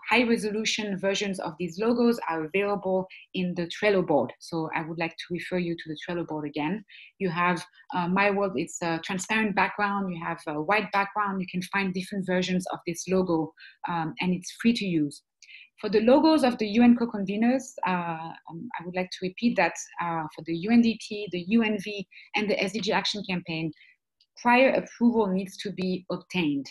high resolution versions of these logos are available in the Trello board. So I would like to refer you to the Trello board again. You have My World, it's a transparent background, you have a white background, you can find different versions of this logo, and it's free to use. For the logos of the UN co-conveners, I would like to repeat that for the UNDP, the UNV, and the SDG Action Campaign, prior approval needs to be obtained.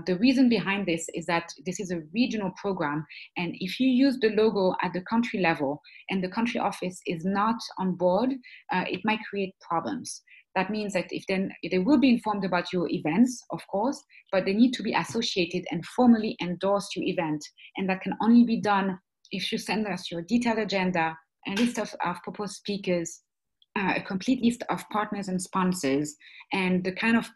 The reason behind this is that this is a regional program, and if you use the logo at the country level and the country office is not on board, it might create problems. That means that they will be informed about your events, of course, but they need to be associated and formally endorse your event. And that can only be done if you send us your detailed agenda, a list of proposed speakers, a complete list of partners and sponsors, and the kind of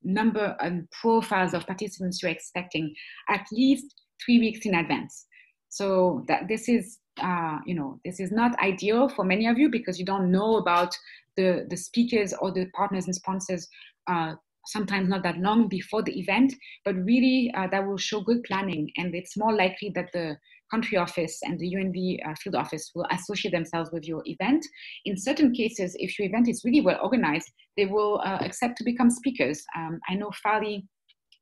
number and profiles of participants you're expecting at least 3 weeks in advance. So that this is, this is not ideal for many of you because you don't know about the speakers or the partners and sponsors sometimes not that long before the event, but really that will show good planning, and it's more likely that the country office and the UNV field office will associate themselves with your event. In certain cases, if your event is really well organized, they will accept to become speakers. I know Fali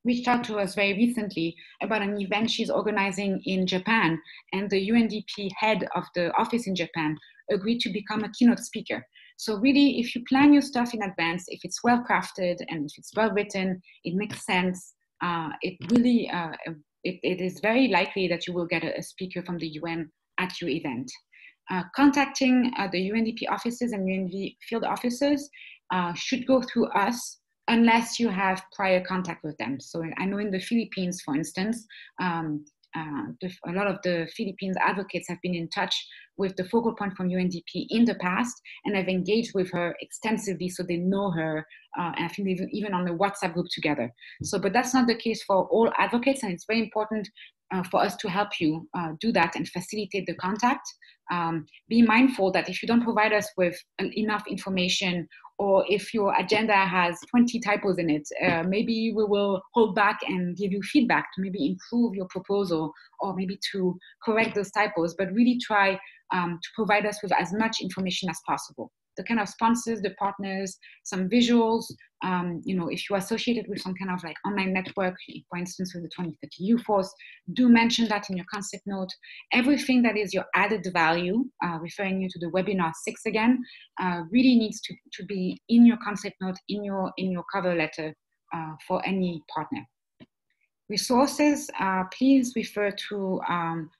reached out to us very recently about an event she's organizing in Japan, and the UNDP head of the office in Japan agreed to become a keynote speaker. So really, if you plan your stuff in advance, if it's well crafted and if it's well written, it makes sense. It is very likely that you will get a speaker from the UN at your event. Contacting the UNDP offices and UNV field officers should go through us unless you have prior contact with them. So I know in the Philippines, for instance, a lot of the Philippines advocates have been in touch with the focal point from UNDP in the past and have engaged with her extensively, so they know her, and I think even on the WhatsApp group together. So, but that's not the case for all advocates, and it's very important for us to help you do that and facilitate the contact. Be mindful that if you don't provide us with enough information, or if your agenda has 20 typos in it, maybe we will hold back and give you feedback to maybe improve your proposal or maybe to correct those typos, but really try to provide us with as much information as possible. The kind of sponsors, the partners, some visuals, if you're associated with some kind of like online network, for instance, with the 2030 Youth Force, do mention that in your concept note. Everything that is your added value, referring you to the webinar 6 again, really needs to be in your concept note, in your cover letter for any partner. Resources, please refer to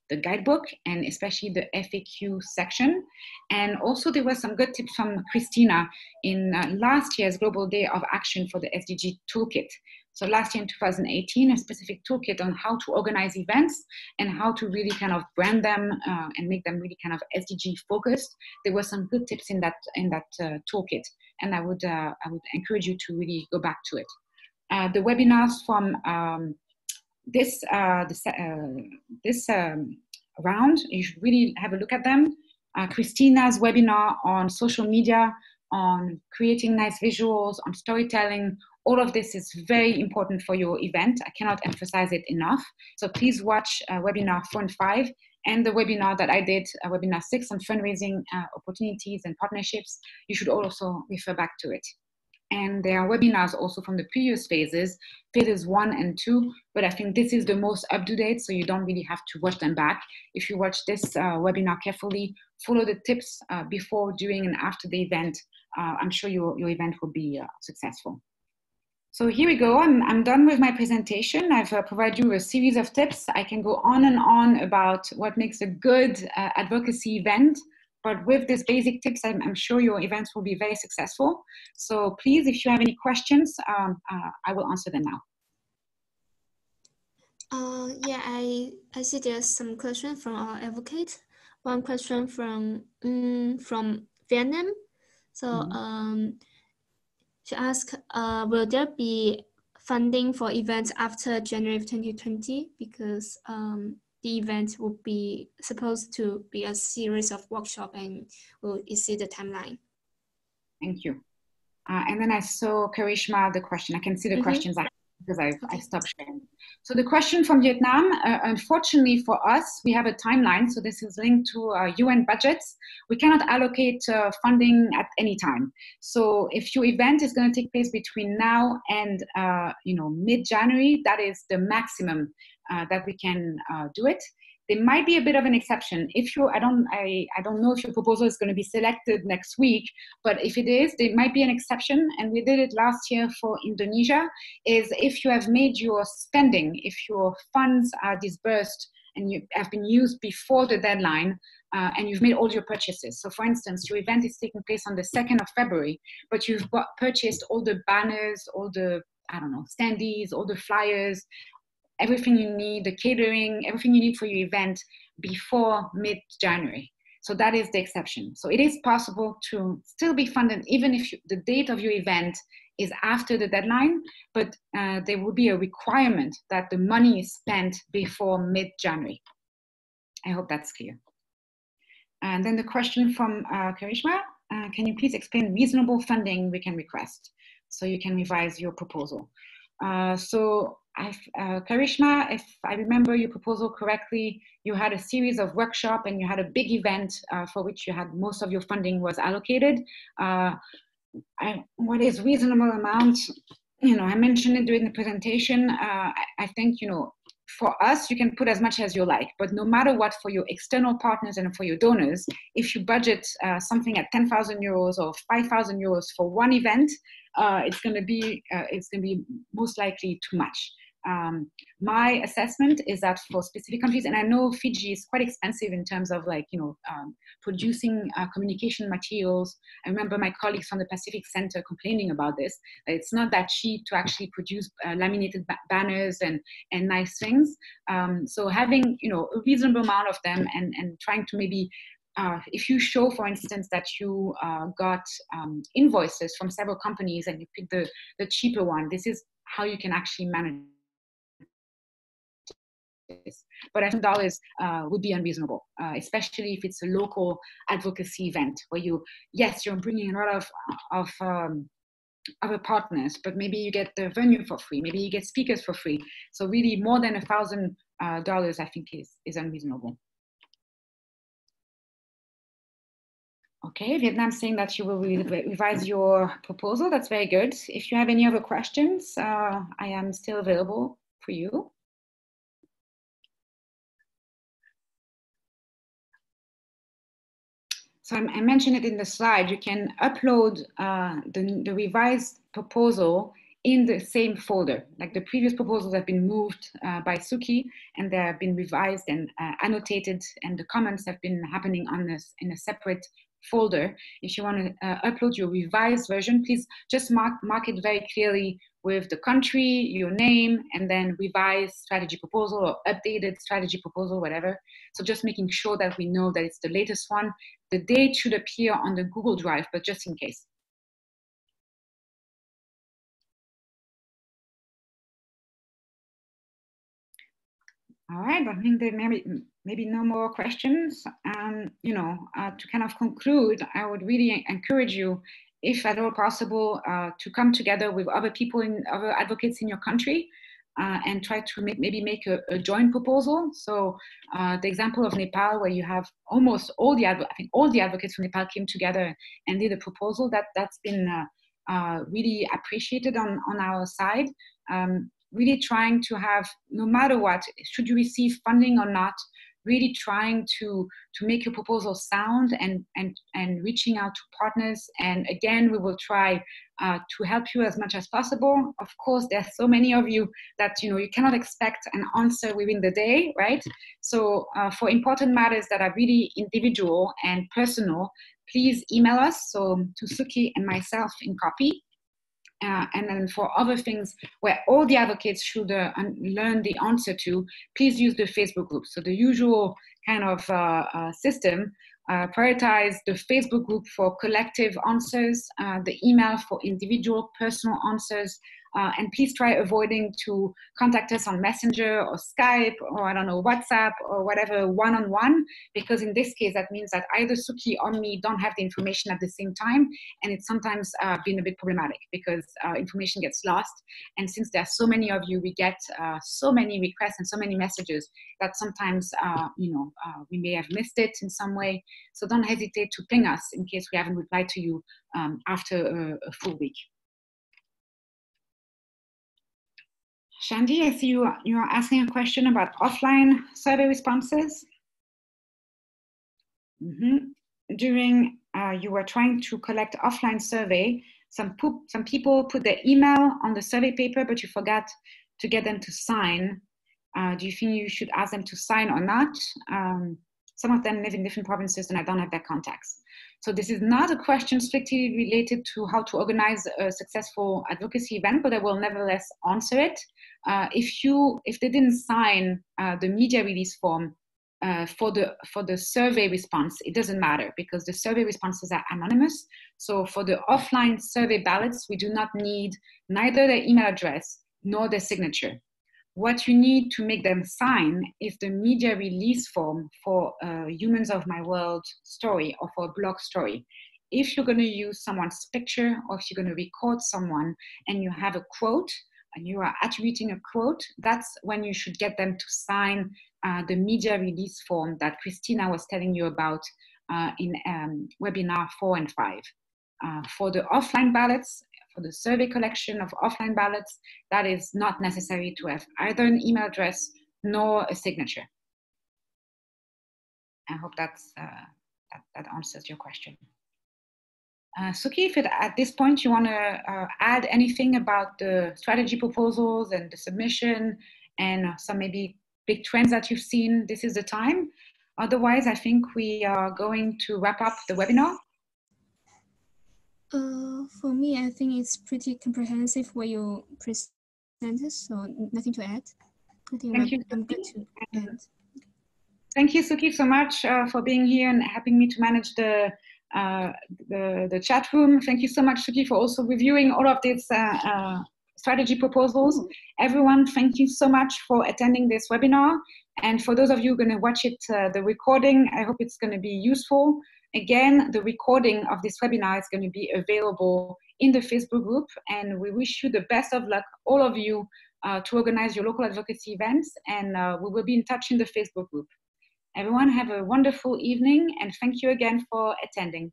the guidebook and especially the FAQ section. And also there were some good tips from Christina in last year's Global Day of Action for the SDG Toolkit. So last year in 2018, a specific toolkit on how to organize events and how to really kind of brand them and make them really kind of SDG focused. There were some good tips in that toolkit, and I would encourage you to really go back to it. The webinars from this round, you should really have a look at them. Christina's webinar on social media, on creating nice visuals, on storytelling, all of this is very important for your event. I cannot emphasize it enough. So please watch webinar 4 and 5 and the webinar that I did, webinar 6 on fundraising opportunities and partnerships. You should also refer back to it. And there are webinars also from the previous phases 1 and 2, but I think this is the most up-to-date, so you don't really have to watch them back. If you watch this webinar carefully, follow the tips before, during, and after the event, I'm sure your event will be successful. So here we go, I'm done with my presentation. I've provided you a series of tips. I can go on and on about what makes a good advocacy event. But with these basic tips, I'm sure your events will be very successful. So please, if you have any questions, I will answer them now. Yeah, I see there's some question from our advocate. One question from Vietnam. So she asked, will there be funding for events after January 2020? Because the event will be supposed to be a series of workshops, and we'll see the timeline. Thank you. And then I saw Karishma, the question. I can see the questions because I stopped sharing. So the question from Vietnam, unfortunately for us, we have a timeline. So this is linked to UN budgets. We cannot allocate funding at any time. So if your event is going to take place between now and mid-January, that is the maximum that we can do it. There might be a bit of an exception. If you, I don't know if your proposal is going to be selected next week, but if it is, there might be an exception. And we did it last year for Indonesia, is if you have made your spending, if your funds are disbursed and you have been used before the deadline, and you've made all your purchases. So for instance, your event is taking place on the 2nd of February, but you've purchased all the banners, all the, standees, all the flyers, everything you need, the catering, everything you need for your event before mid-January. So that is the exception. So it is possible to still be funded even if the date of your event is after the deadline, but there will be a requirement that the money is spent before mid-January. I hope that's clear. And then the question from Karishma, can you please explain reasonable funding we can request so you can revise your proposal? Karishma, if I remember your proposal correctly, you had a series of workshops and you had a big event for which you had most of your funding was allocated. What is reasonable amount? I mentioned it during the presentation. I think, for us, you can put as much as you like, but no matter what, for your external partners and for your donors, if you budget something at 10,000 euros or 5,000 euros for one event, it's going to be most likely too much. My assessment is that for specific countries, and I know Fiji is quite expensive in terms of producing communication materials. I remember my colleagues from the Pacific Center complaining about this. It's not that cheap to actually produce laminated banners and nice things. So having a reasonable amount of them and trying to maybe if you show, for instance, that you got invoices from several companies and you pick the cheaper one, this is how you can actually manage this. But I think dollars would be unreasonable, especially if it's a local advocacy event where you're bringing a lot of other partners, but maybe you get the venue for free, maybe you get speakers for free. So really more than $1,000, I think is unreasonable. Okay, Vietnam saying that you will revise your proposal. That's very good. If you have any other questions, I am still available for you. So I mentioned it in the slide. You can upload the revised proposal in the same folder. Like the previous proposals have been moved by Suki and they have been revised and annotated, and the comments have been happening on this in a separate folder. If you want to upload your revised version, please just mark it very clearly with the country, your name, and then revised strategy proposal or updated strategy proposal, whatever. So just making sure that we know that it's the latest one. The date should appear on the Google Drive, but just in case. All right, I think there maybe no more questions. To kind of conclude, I would really encourage you, if at all possible, to come together with other people other advocates in your country and try to maybe make a joint proposal. So the example of Nepal, where you have almost all the advocates from Nepal came together and did a proposal, that's been really appreciated on our side. Really trying to have, no matter what, should you receive funding or not, really trying to make your proposal sound and reaching out to partners. And again, we will try to help you as much as possible. Of course, there are so many of you that you cannot expect an answer within the day, right? So for important matters that are really individual and personal, please email us, so to Suki and myself in copy. And then for other things where all the advocates should learn the answer to, please use the Facebook group. So the usual kind of system, prioritize the Facebook group for collective answers, the email for individual personal answers, and please try avoiding to contact us on Messenger or Skype or I don't know, WhatsApp or whatever one-on-one, because in this case, that means that either Suki or me don't have the information at the same time. And it's sometimes been a bit problematic because information gets lost. And since there are so many of you, we get so many requests and so many messages that sometimes, we may have missed it in some way. So don't hesitate to ping us in case we haven't replied to you after a full week. Shandy, I see you are asking a question about offline survey responses. During you were trying to collect offline survey, some people put their email on the survey paper, but you forgot to get them to sign. Do you think you should ask them to sign or not? Some of them live in different provinces and I don't have their contacts. So this is not a question strictly related to how to organize a successful advocacy event, but I will nevertheless answer it. If they didn't sign the media release form for the survey response, it doesn't matter because the survey responses are anonymous. So for the offline survey ballots, we do not need neither their email address nor their signature. What you need to make them sign is the media release form for a Humans of My World story or for a blog story. If you're going to use someone's picture or if you're going to record someone and you have a quote and you are attributing a quote, that's when you should get them to sign the media release form that Christina was telling you about in webinar 4 and 5. For the offline ballots, for the survey collection of offline ballots, that is not necessary to have either an email address nor a signature. I hope that answers your question. Suki, if at this point you want to add anything about the strategy proposals and the submission and some maybe big trends that you've seen, this is the time. Otherwise, I think we are going to wrap up the webinar. For me, I think it's pretty comprehensive what you presented, so nothing to add. I think I'm good to end. Thank you, Suki, so much for being here and helping me to manage the chat room. Thank you so much, Suki, for also reviewing all of these strategy proposals. Everyone, thank you so much for attending this webinar. And for those of you who are going to watch it, the recording, I hope it's going to be useful. Again, the recording of this webinar is going to be available in the Facebook group, and we wish you the best of luck, all of you, to organize your local advocacy events, and we will be in touch in the Facebook group. Everyone have a wonderful evening, and thank you again for attending.